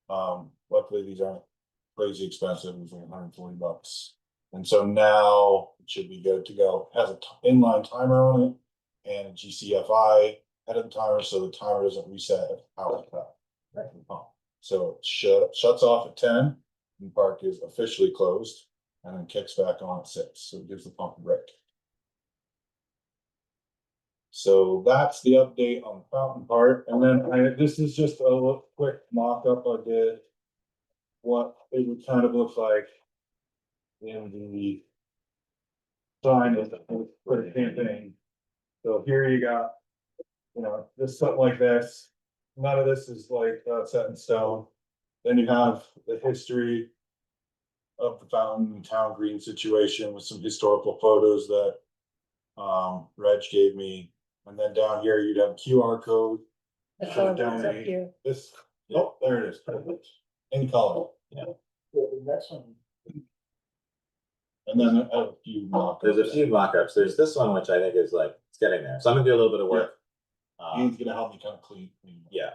Luckily these aren't crazy expensive, it was like $140. And so now it should be good to go. Has a inline timer on it and a GCFI head of the timer, so the timer doesn't reset at the power cut. Right from the pump. So it shuts off at 10, and the park is officially closed, and then kicks back on at 6, so it gives the pump a break. So that's the update on the fountain part, and then this is just a quick mock-up I did. What it would kind of look like in the sign for the campaign. So here you got, just something like this. None of this is like set in stone. Then you have the history of the fountain and town green situation with some historical photos that Reg gave me. And then down here, you'd have a QR code. That's So all down that's up here. this, oh, there it is. Perfect. In color. Yeah. The next one. And then a few mock-ups. There's a few mock-ups. There's this one, which I think is like, it's getting there. So I'm gonna do a little bit of work. Ian's gonna help me kind of clean. Yeah.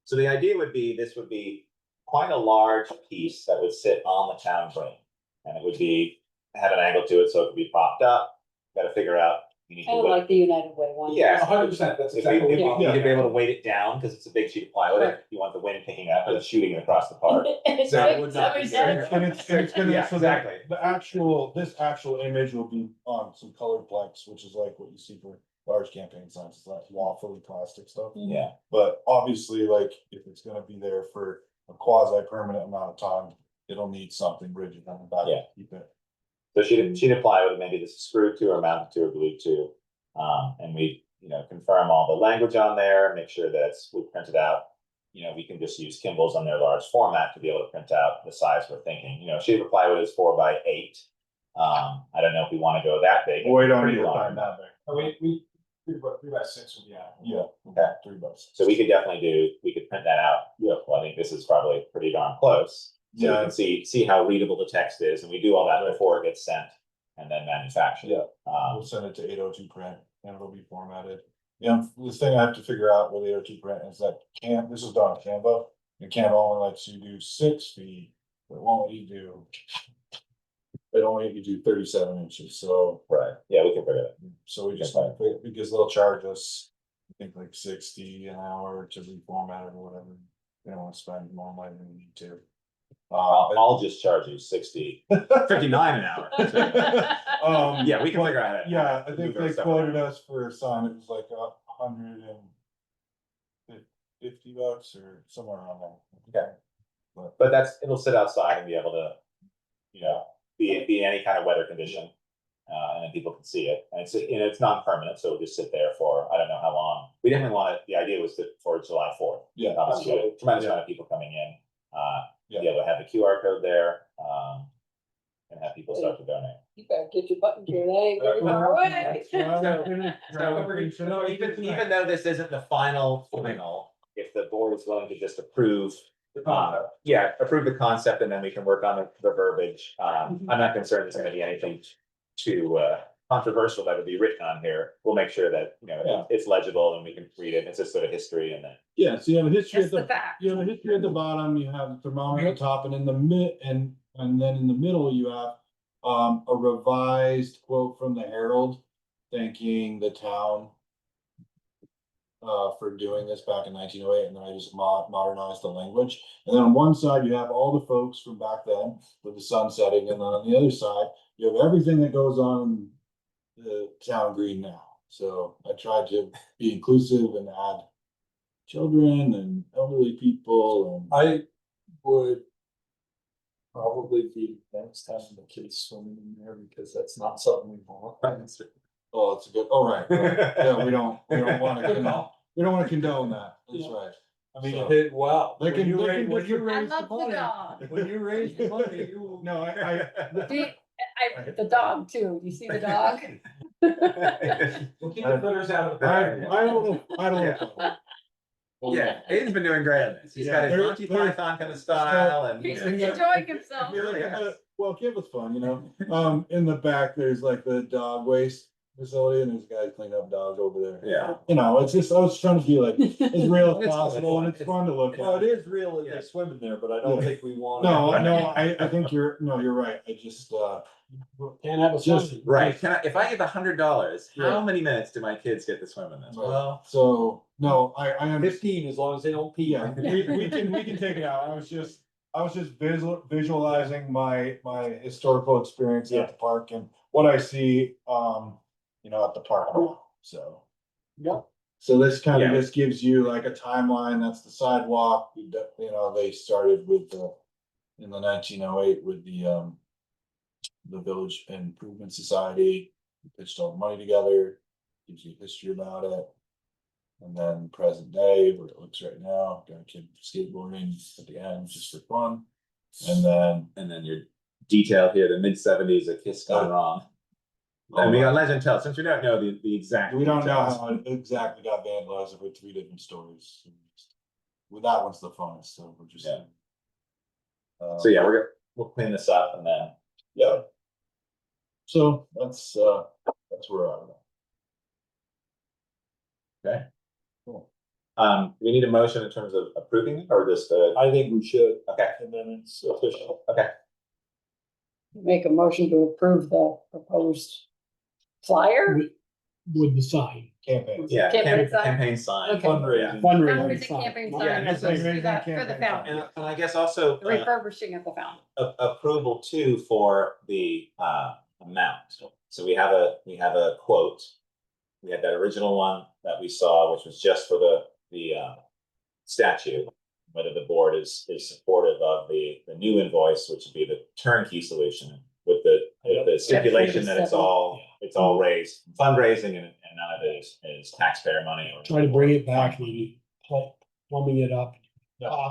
So the idea would be, this would be quite a large piece that would sit on the town green. And it would be, have an angle to it so it could be propped up. Gotta figure out, you need to. Kind of like the United Way one. Yeah. 100%, that's If exactly. you what need we to be able to weight it down, because it's a big sheet of plywood, Right. you want the wind picking up, but it's shooting it across the park. It's That like would not be somebody very- said- And it's gonna, Yeah, so exactly. this actual image will be on some colored planks, which is like what you see for large campaign signs, it's like waffly plastic stuff. Yeah. But obviously, like, if it's gonna be there for a quasi-permanent amount of time, it'll need something rigid on the back Yeah. to keep it. So sheet of plywood, maybe this is screwed to or mounted to or glued to. And we, confirm all the language on there, make sure that we printed out. We can just use Kimball's on their large format to be able to print out the size we're thinking. Sheet of plywood is 4x8. I don't know if we want to go that big. Boy, don't Pretty need to long. find that big. We 3x6 would be out. Yeah. Okay. 3 bucks. So we could print that out. Yeah. Well, I think this is probably pretty darn close. So we Yeah. can see how readable the text is, and we do all that before it gets sent and then manufactured. Yeah. We'll send it to 802 print and it'll be formatted. The thing I have to figure out with 802 print is that this is done on Canva. And Canva only lets you do 6 feet, but it won't let you do. It only let you do 37 inches, so. Right, yeah, we can figure it out. So we just, because they'll charge us, I think like 60 an hour to reformat it or whatever. They don't want to spend more money than we need to. I'll just charge you 59 an hour. Yeah, we can figure out. how to- Yeah, I how to think move our they stuff quoted around. us for a sign, it was like $150 or somewhere around there. Okay. But it'll sit outside and be able to, be in any kind of weather condition. And then people can see it, and it's non-permanent, so it'll just sit there for, I don't know how long. We definitely want it, the idea was for July 4th. Yeah. Obviously, a tremendous amount of people coming in, Yeah. be able to have the QR code there, and have people start to donate. You better get your button here, they ain't very far away. So even though this isn't the final, if the board is willing to just approve. Approve the concept, and then we can work on the verbiage. I'm not concerned there's gonna be anything too controversial that would be written on here. We'll make sure that, it's legible and we can read it. It's just sort of history and then. Yeah, so you have a history That's at the the, fact. you have a history at the bottom, you have the thermometer at the top, and in the and then in the middle, you have a revised quote from the Herald thanking the town for doing this back in 1908, and then I just modernized the language. And then on one side, you have all the folks from back then with the sun setting, and then on the other side, you have everything that goes on in the town green now. So I tried to be inclusive and add children and elderly people, and I would probably be against having the kids swimming in there because that's not something we want. oh, it's a good, all right. Yeah, we don't want to condone that. That's right. I mean, So- wow. They can- they can when you just- I raise the love the money, dog. when you raise the money, you. No, The dog too, you see the dog? We'll keep the critters out of the bag. I don't know. Yeah, Aiden's been doing great on this. He's got his Yeah. Monty Python kind of style and. He's enjoying himself. Really is. Well, it was fun, in the back, there's like the dog waste facility, and there's a guy cleaning up dogs over there. Yeah. It's just, I was trying to be like as real as It's possible, and it's fun to look Well, at. it is real that Yeah. they swim in there, but I don't think we want. No, I think you're right. I just, Can't have a Just- swimming. Right, if I give $100, how Yeah. many minutes do my kids get to swim in this? Well, So, no, I understand. 15, as long as they don't pee. Yeah, we can take it out. I was just visualizing my historical experience at the park and what I see, at the park now, so. Yep. So this kind of Yeah. just gives you like a timeline, that's the sidewalk, they started with in the 1908 with the Village Improvement Society, pitched all the money together, gives you history about it. And then present day, where it looks right now, got a kid skateboarding at the end, just for fun. And then your detail here, the mid-70s, a kiss gone wrong. And we got legend tell, since we don't know the exact. we don't know details. how it exactly got vandalized with 3 different stories. Well, that one's the funnest, so we're just. Yeah. So yeah, we'll clean this up and then. Yeah. So that's where I'm at. Okay. Cool. We need a motion in terms of approving it or just, I think we should. okay, And then it's official. okay. Make a motion to approve the proposed flyer? With the sign, Campaign. Yeah, Campaign sign? campaign sign. Okay. Fundraising. fundraising Fundraising sign. campaign Yeah, sign, just let's like do that raising for the campaign fountain, And I guess also, the refurbishing of the fountain. approval too for the, amount. So we have a quote. We had that original one that we saw, which was just for the statue. Whether the board is supportive of the new invoice, which would be the turnkey solution with the stipulation that it's all raised from fundraising and none of it is taxpayer money or. Try to bring it back, maybe, plumbing it up.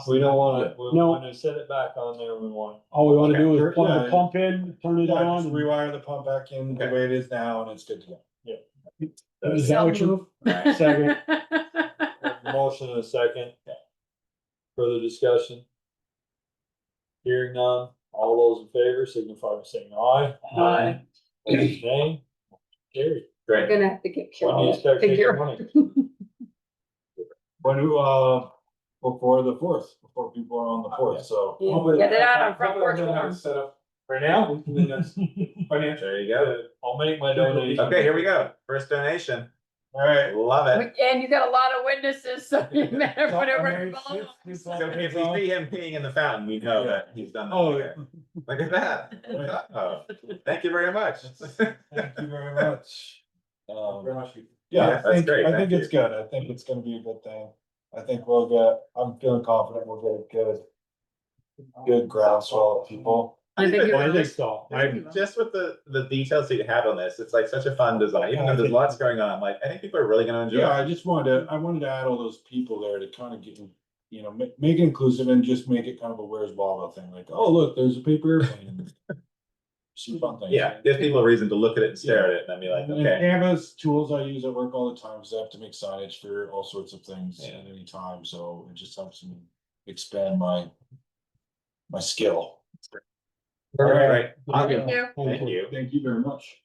We don't wanna, No. when they set it back on there, we want. All we wanna Okay. do is plug Yeah. the pump in, turn it Yeah, on. just and- rewire the pump back in the Okay. way it is now, and it's good to go. Is that what you, Right. second, Motion in a second. Further discussion? Hearing none, all those in favor signify by saying aye. Aye. Opposed, nay. Carried. We're Great. gonna have to get When do you Carol a start taking figure. money? When before the 4th, before people are on the 4th, so. Yeah, get it out on front porch forum. Set up Right now? financial. There you go. I'll make my donation. Okay, here we go. First donation. All right. Love it. And you got a lot of witnesses, so you better put it right below. So if we see him peeing in the fountain, we know that he's done that. Oh, Okay. Look at that. Oh, thank you very much. Thank you very much. Yeah, Yeah, that's I think great, thank it's good. I think it's gonna be a good thing. I think I'm feeling confident we'll get a good groundswell of people. I think I you're think so. Just with the details that you have on this, it's like such a fun design, even though there's lots going on, like, I think people are really gonna enjoy Yeah, it. I wanted to add all those people there to kind of get, make it inclusive and just make it kind of a Where's Waldo thing, like, oh, look, there's a paper airplane. Some fun things. Yeah, gives people a reason to look at it and stare at it and then be like, And okay. Canva's tools I use at work all the time, because I have to make signage for all sorts of things Yeah. at any time, so it just helps me expand my skill. All right, Thank you. thank you. Thank you very much.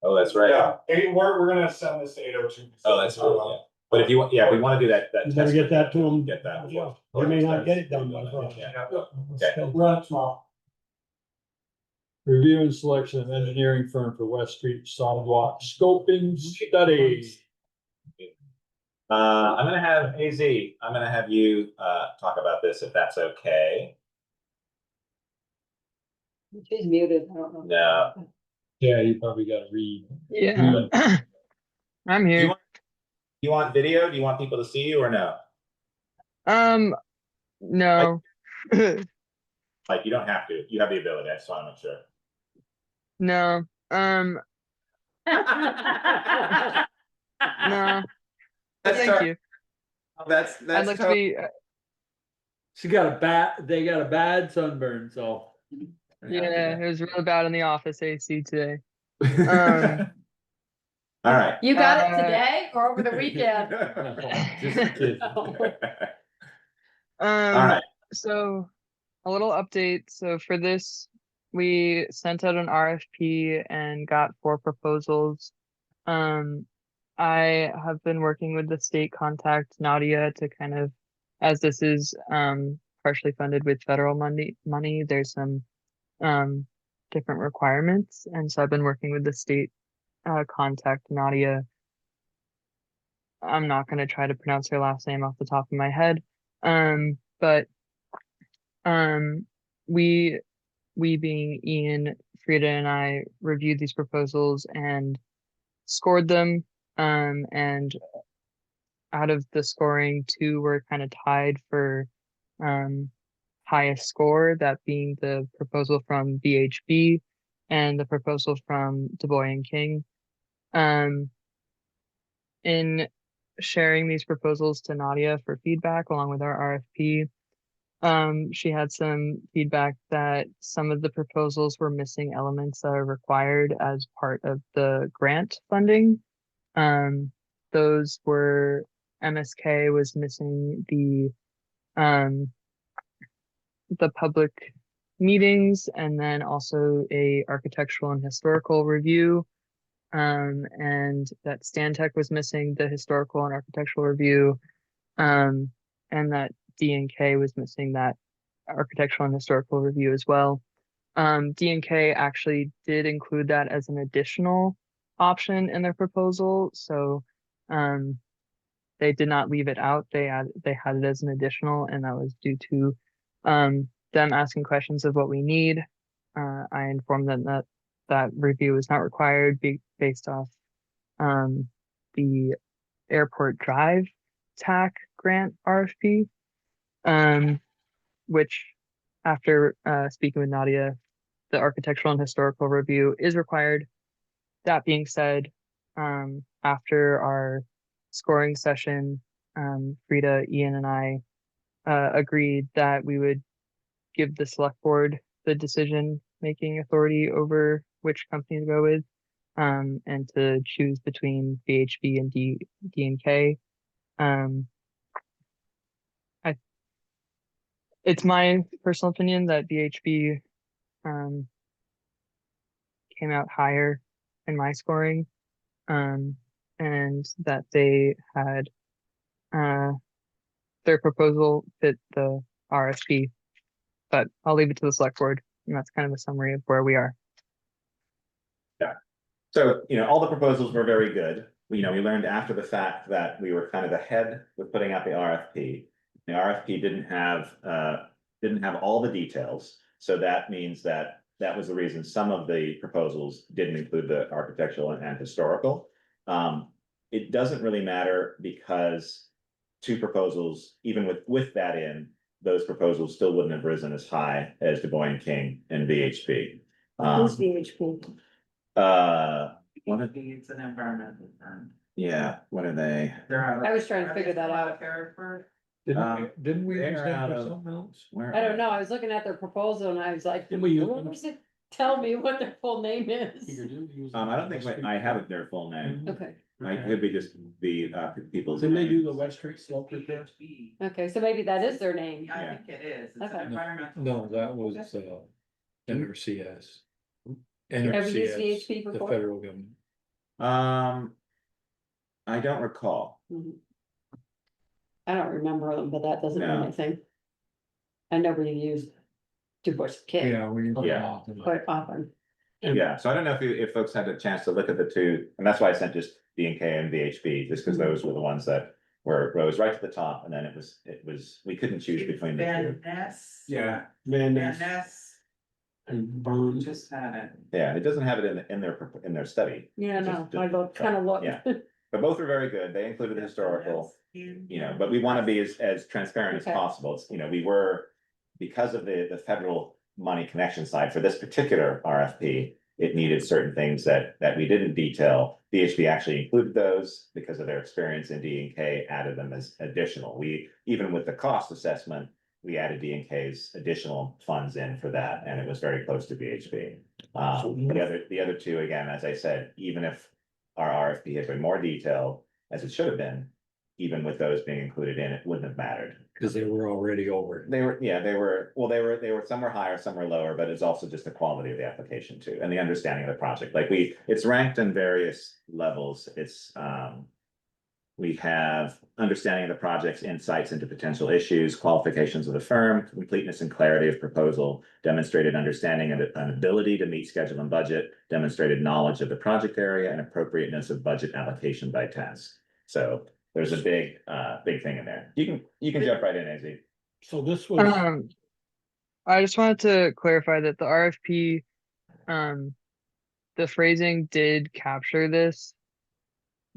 Oh, that's right. Yeah, we're gonna send this to 802. Oh, that's cool, yeah. But if you want, yeah, we wanna do that. You better get that to them. Get that. Yeah, they may not get it done by Friday. Yeah. Okay. We're on tomorrow. Review and selection of engineering firm for West Street sidewalk scoping study. I'm gonna have I'm gonna have you, talk about this if that's okay. She's muted, I don't know. No. Yeah, you probably gotta read. Yeah. I'm Do you here. want, you want video? Do you want people to see you or no? No. Like, you don't have to. You have the ability. I just wanna make sure. No. No. Let's Thank start- you. That's I'd like to be, They got a bad sunburn, so. yeah, it was really bad in the office AC today. All right. You got it today or over the weekend? Just kidding. All right. So a little update. So for this, we sent out an RFP and got 4 proposals. I have been working with the state contact, Nadia, to kind of as this is partially funded with federal money, there's some different requirements. And so I've been working with the state contact, Nadia. I'm not going to try to pronounce her last name off the top of my head. But we being Ian, Frida, and I reviewed these proposals and scored them. And out of the scoring, 2 were kind of tied for highest score, that being the proposal from VHB and the proposal from Du Bois and King. In sharing these proposals to Nadia for feedback along with our RFP, she had some feedback that some of the proposals were missing elements that are required as part of the grant funding. Those were MSK was missing the public meetings, and then also a architectural and historical review. And that Stantec was missing the historical and architectural review, and that D&K was missing that architectural and historical review as well. D&K actually did include that as an additional option in their proposal, so they did not leave it out. They had it as an additional, and that was due to them asking questions of what we need. I informed them that review is not required based off the Airport Drive TAC grant RFP, which after speaking with Nadia, the architectural and historical review is required. That being said, after our scoring session, Frida, Ian, and I agreed that we would give the select board the decision-making authority over which company to go with, and to choose between VHB and D&K. It's my personal opinion that VHB came out higher in my scoring, and that they had their proposal fit the RFP. But I'll leave it to the select board, and that's kind of a summary of where we are. So, all the proposals were very good. We learned after the fact that we were kind of ahead with putting out the RFP. The RFP didn't have all the details. So that means that was the reason some of the proposals didn't include the architectural and historical. It doesn't really matter because 2 proposals, even with that in, those proposals still wouldn't have risen as high as Du Bois and King and VHB. Who's VHP? It's an environmental firm. Yeah, what are they? I was trying to figure that out. Didn't we they're use that out for of- something else? Where I are don't know, I was looking at their proposal and I was like, Didn't we use where them? does it tell me what their full name is? I don't think I have their full name. Okay, I could be just the people's. Didn't they do the names. West Street slope repair? okay, so maybe that is their name. I think it is. It's Okay. an environmental. No, that was NRCS. Have we used NRCS, VHP the before? federal government. I don't recall. Mhm. I don't remember them, but that doesn't mean No. anything. I know we used Du Bois King Yeah, we. Yeah. quite often. Yeah, so I don't know if folks had a chance to look at the 2, and that's why I sent just D&K and VHB, just because those were the ones that rose right to the top, and then it was, we couldn't choose between the 2. Van Ness. Van Van Ness Ness and Burns. just had it. Yeah, it doesn't have it in their study, Yeah, Just- no, I kind of looked. yeah. But both are very good. They included the historical, but we want to be as transparent as Okay. possible. It's, we were, because of the federal money connection side for this particular RFP, it needed certain things that we didn't detail. VHB actually included those because of their experience, and D&K added them as additional. Even with the cost assessment, we added D&K's additional funds in for that, and it was very close to VHB. The other 2, again, as I said, even if our RFP had been more detailed, as it should have been, even with those being included in, it wouldn't have mattered. Cause they were already over. They were, some were higher, some were lower, but it's also just the quality of the application too, and the understanding of the project. Like it's ranked in various levels. It's, We have understanding of the project's insights into potential issues, qualifications of the firm, completeness and clarity of proposal, demonstrated understanding and an ability to meet schedule and budget, demonstrated knowledge of the project area and appropriateness of budget allocation by task. So there's a big thing in there. You can jump right in, AZ. So this was, I just wanted to clarify that the RFP, the phrasing did capture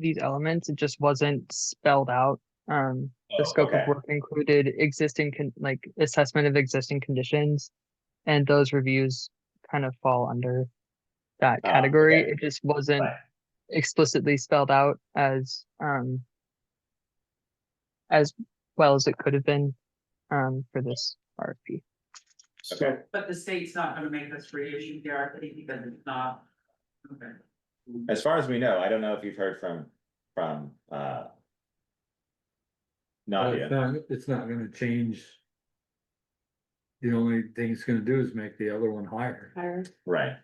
these elements. It just wasn't spelled out. The Oh, scope okay. of work included existing assessment of existing conditions, and those reviews kind of fall under that category. Okay. It just wasn't Right. explicitly spelled out as well as it could have been for this RFP. Okay. But the state's not gonna make us reissue the RFP because it's not. Okay. As far as we know, I don't know if you've heard from Nadia. It's not gonna change. The only thing it's gonna do is make the other one higher. Higher. Right.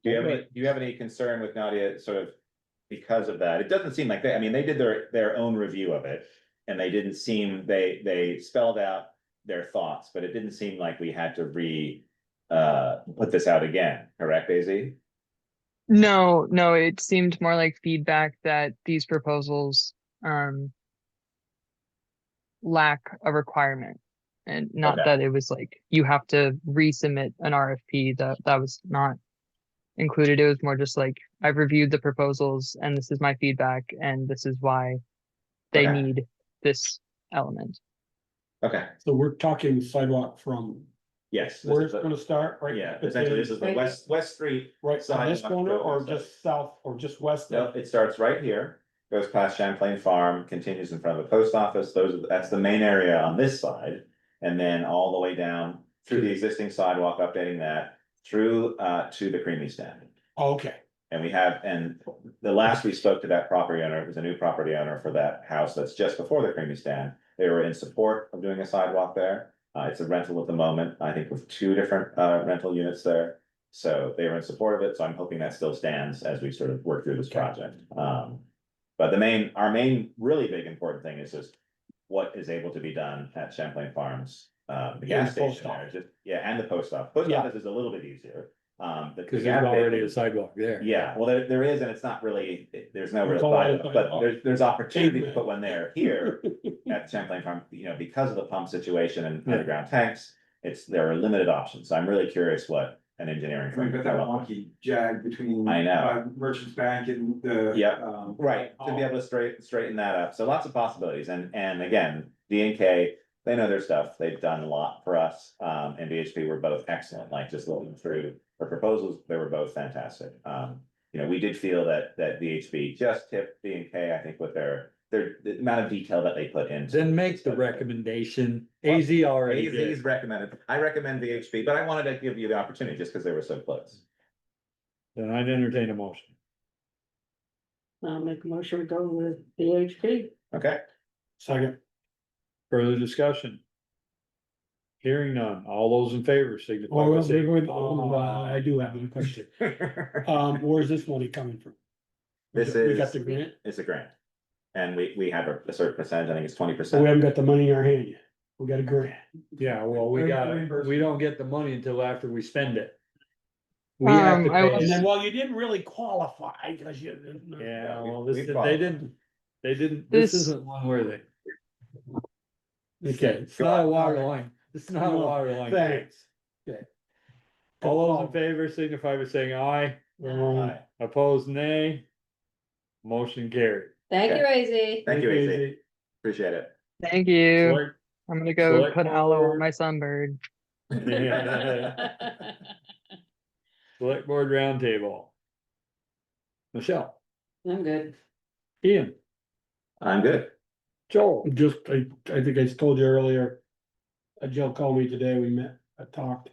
Do you have any concern with Nadia sort of because of that? It doesn't seem like they did their own review of it. And they didn't seem, they spelled out their thoughts, but it didn't seem like we had to put this out again, correct, AZ? No, it seemed more like feedback that these proposals lack a requirement, and not Okay. that it was like you have to resubmit an RFP. That was not included. It was more just like I've reviewed the proposals and this is my feedback and this is why they Okay. need this element. Okay, so we're talking sidewalk from yes. where it's gonna start, right? Yeah, essentially this is the West Street. Right, on this sidewalk corner or proposal. just south or just west No, of? it starts right here, goes past Champlain Farm, continues in front of the post office. That's the main area on this side. And then all the way down through the existing sidewalk, updating that through to the Creamy Stand. Oh, okay, And the last we spoke to that property owner, it was a new property owner for that house that's just before the Creamy Stand. They were in support of doing a sidewalk there. It's a rental at the moment, I think with 2 different rental units there. So they were in support of it, so I'm hoping that still stands as we sort of work through this project. But our main really big important thing is just what is able to be done at Champlain Farms. The gas the post station there, office. and the post office. Post Yeah. office is a little bit easier. The Cause gas there's already station- a sidewalk there. Yeah, well, there is, and it's not really, there's no real It's all right, sidewalk, but there's opportunity to Pavement. put one there here at Champlain Farm, because of the pump situation and underground tanks. There are limited options, so I'm really curious what an engineering firm. We've got that wonky jag between. I know. Merchants Bank and the. Yeah. Right, to be able to straighten that up, so lots of possibilities, and again, D&K, they know their stuff, they've done a lot for us, and VHP were both excellent, like just looking through our proposals, they were both fantastic. We did feel that VHP just tipped D&K, I think, with the amount of detail that they put in. Then make the recommendation. AZ already AZ's did. recommended, I recommend VHP, but I wanted to give you the opportunity just because they were so close. Then I'd entertain a motion. I'll make a motion to go with BHP. Okay, second, Further discussion? Hearing none. All those in favor signify oh, by well, saying. I do have a question, where's this money coming from? This We got is, the grant, it's a grant. And we have a certain percentage, I think it's 20%. but we haven't got the money in our hand yet, we got a grant. Yeah, well, we Reimbursement. don't get the money until after we spend it. We have to I pay. was- And then, well, you didn't really qualify, cause you. Yeah, well, we they follow. didn't, this This- isn't one where they. Okay, It's not a water line, it's not a water line. thanks. Okay. All those in favor signify by saying aye, Aye. opposed nay. Motion carried. Thank you, AZ. Thank you, AZ, appreciate it. Thank you. Select- I'm gonna go select put aloe board. on my sunbird. Select board roundtable. Michelle, I'm good. Ian, I'm good. Joel, Just, I think I told you earlier. Jill called me today, we met, I talked.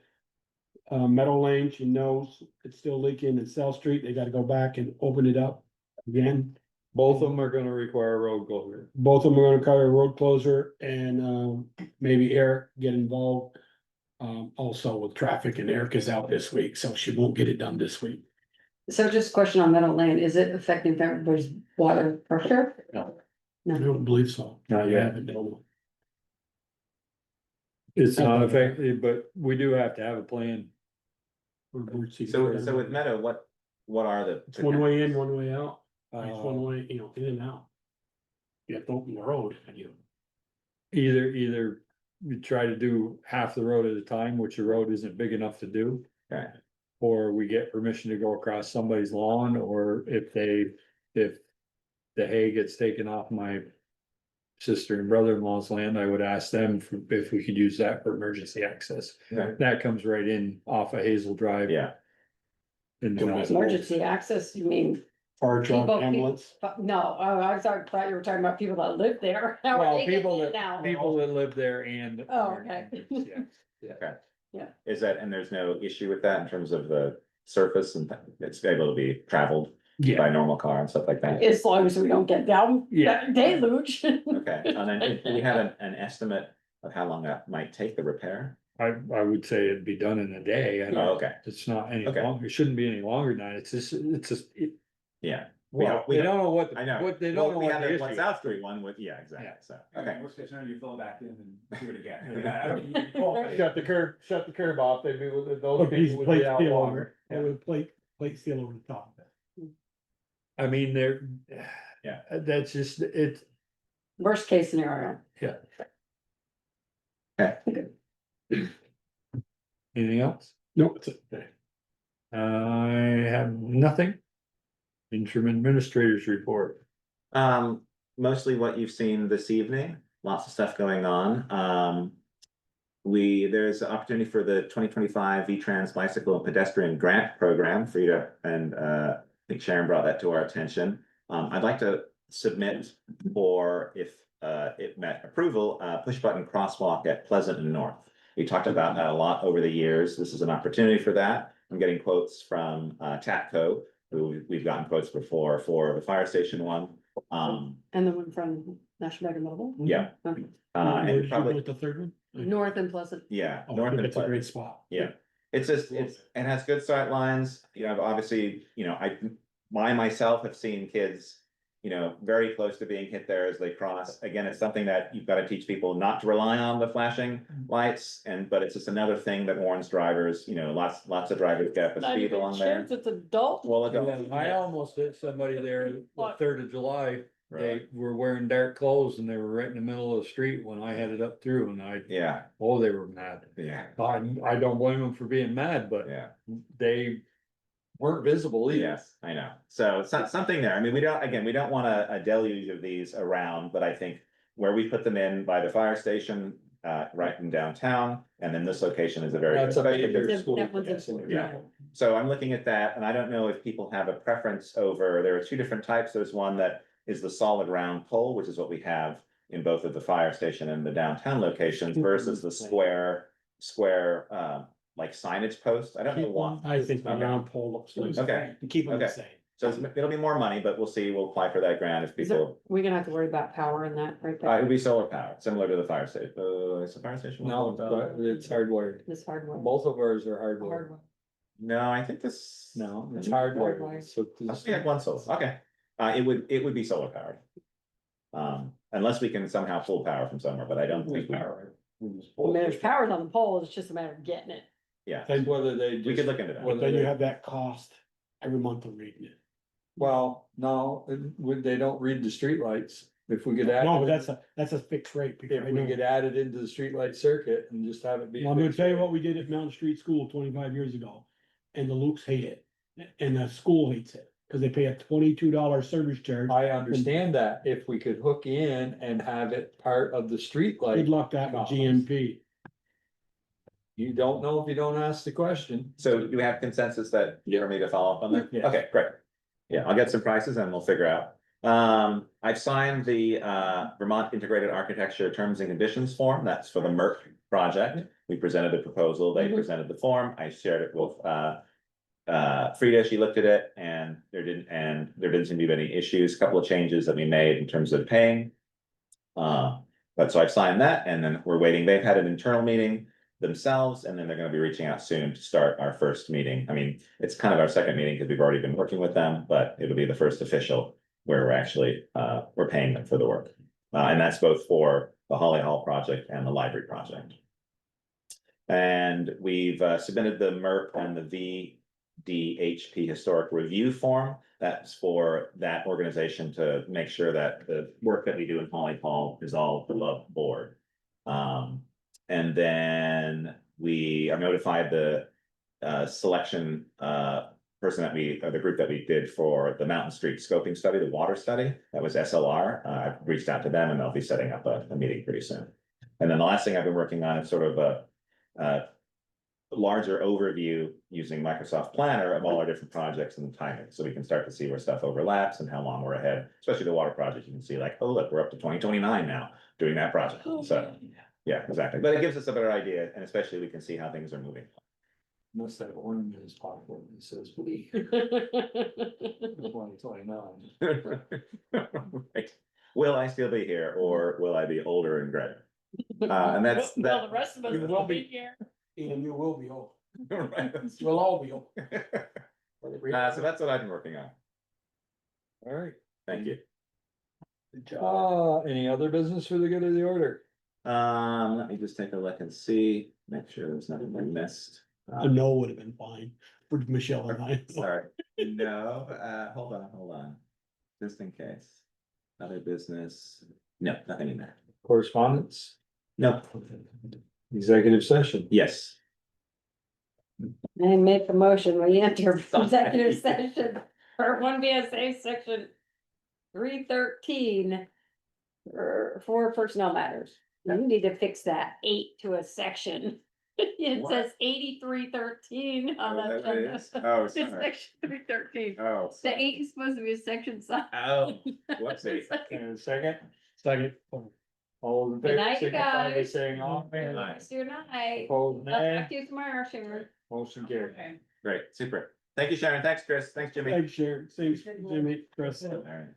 Meadow Lane, she knows it's still leaking in South Street, they gotta go back and open it up again. both of them are gonna require a road closure. Both of them are gonna cover a road closure and, maybe Eric get involved. Also with traffic, and Eric is out this week, so she won't get it done this week. So just a question on Meadow Lane, is it affecting everybody's water pressure? No. No. I don't believe so. Not yet. It's not effective, but we do have to have a plan. So with Meadow, what are the? It's one way in, one way out. It's Uh, one way, in and out. You have to open the road and you. Either we try to do half the road at a time, which the road isn't big enough to do. Right. Or we get permission to go across somebody's lawn, or if the hay gets taken off my sister and brother-in-law's land, I would ask them if we could use that for emergency access. Yeah. That comes right in off of Hazel Drive. Yeah. In the house. Emergency access, you mean? Fire truck, People- ambulance. No, thought you were talking about people that live there. How are Well, they getting people in and people out? that live there and. Oh, okay. Yeah. Okay. Yeah. Is that, and there's no issue with that in terms of the surface and it's able to be traveled Yeah. by normal car and stuff like that? As long as we don't get down Yeah. that deluge. Okay, and then do we have an estimate of how long that might take the repair? I would say it'd be done in a day. I Oh, don't, okay, it's not any Okay. longer, it shouldn't be any longer than that. It's just, yeah. well, we they have- don't know what, I know. what, they Well, don't know we what have the the issue West is. South Street one with, yeah, exactly, Yeah. so, okay. Worst case scenario, you fill it back in and do it again. Shut the curb off, they'd be, those Or piece people of would plate be out steel longer. over, or with plate steel over the top. I mean, they're. Yeah. That's just, it, Worst case scenario. anything else? No, it's okay. I have nothing. Interim administrators report. Mostly what you've seen this evening, lots of stuff going on. There's an opportunity for the 2025 V-Trans Bicycle and Pedestrian Grant Program for you to, and I think Sharon brought that to our attention. I'd like to submit for, if it met approval, push button crosswalk at Pleasant and North. We talked about that a lot over the years. This is an opportunity for that. I'm getting quotes from TAPCO, who we've gotten quotes before for the fire station one. And the one from National Bank of Mobile? Yeah. Okay. Where did And you probably, go with the third one? North and Pleasant. yeah, Oh, North and that's a Pleasant. great spot. Yeah, it's just, it has good sight lines, obviously, I myself have seen kids. Very close to being hit there as they cross. Again, it's something that you've got to teach people not to rely on the flashing lights, but it's just another thing that warns drivers, lots of drivers get up the Not speed even along there. kids, it's adult. Well, I almost hit somebody there the What? 3rd of July. They Right. were wearing dark clothes and they were right in the middle of the street when I headed up through and Yeah, they were mad. yeah, I don't blame them for being mad, but yeah. they weren't visible either. Yes, I know. So it's not something there. I mean, we don't want a deluge of these around, but I think where we put them in by the fire station, right in downtown, and then this location is a very. That's a especially major because- school. That one's a- Yeah. So I'm looking at that, and I don't know if people have a preference over, there are two different types. There's one that is the solid round pole, which is what we have in both of the fire station and the downtown locations, versus the square, like signage posts. I don't know why. I think the Okay. round pole looks nice. Okay. Keep them the Okay. same. So it'll be more money, but we'll see. We'll apply for that grant if Is there, people, we're gonna have to worry about power in that right it'll there, be solar powered, similar to the fire station. Is the fire station? No, but it's hardwired. this hardware. Both of ours are hardwired. Hardware. No, I think this. No, it's Hardwired. hardwired. So We have one solar, okay. It would be solar powered. Unless we can somehow pull power from somewhere, but I don't think. I mean, there's powers on the pole, it's just a matter of getting it. Yeah, That's whether they we just. could look into that. whether But then you they- have that cost every month of reading it. Well, no, they don't read the streetlights. If we could add. No, but that's a fixed rate. because If I we know- could add it into the streetlight circuit and just have it be. Well, I'm gonna tell you what we did at Mountain Street School 25 years ago, and the Lukes hate it, and the school hates it, cause they pay a $22 service charge. I understand that. If we could hook in and have it part of the Good streetlight, luck that with GMP. you don't know if you don't ask the question. So do we have consensus that for me to follow up on that? Yeah. Okay, great. Yeah, I'll get some prices and we'll figure out. I've signed the Vermont Integrated Architecture Terms and Conditions form. That's for the MERC project. We presented the proposal, they presented the form. I shared it with Frida. She looked at it and there didn't seem to be any issues. A couple of changes that we made in terms of paying. But so I've signed that and then we're waiting. They've had an internal meeting. themselves, and then they're gonna be reaching out soon to start our first meeting. I mean, it's kind of our second meeting because we've already been working with them, but it'll be the first official where we're actually, we're paying them for the work. And that's both for the Holly Hall project and the library project. And we've submitted the MERP and the VDHP historic review form. That's for that organization to make sure that the work that we do in Holly Hall is all above board. And then we are notified the selection person that or the group that we did for the Mountain Street scoping study, the water study, that was SLR. I've reached out to them and they'll be setting up a meeting pretty soon. And then the last thing I've been working on is sort of a larger overview using Microsoft Planner of all our different projects and the timing, so we can start to see where stuff overlaps and how long we're ahead, especially the water project. You can see like, oh, look, we're up to 2029 now doing that project. So, yeah, exactly. But it gives us a better idea, and especially we can see how things are moving. Must have ornament is popular, it says we. 2029. Right. Will I still be here, or will I be older and gray? And that's Well, that. the rest of us You will will be be. here. And you will be old. Right. We'll all be old. So that's what I've been working on. All right. Thank you. Any other business for the good of the order? Let me just take a look and see, make sure there's nothing I missed. A no would have been fine for Michelle and I. Sorry, no, hold on, just in case. Other business, no, nothing in there. Correspondence, No, executive session. yes. I make a motion, we enter executive session for one VSA section 313 for personnel matters. You need to fix that 8 to a section. It What? says 8313 on Oh, that that agenda. is? Oh, It's sorry. section 313. Oh. The 8 is supposed to be a section sign. Oh, whoopsie. And a second? Second. All in favor, Good night, you signify by guys. saying aye. Aye. Your night. Opposed, I'll nay. talk to you tomorrow, Sharon. Motion carried. Great, super. Thank you, Sharon. Thanks, Chris. Thanks, Jimmy. Thanks, Sharon. Thanks, Jimmy, Chris. All right.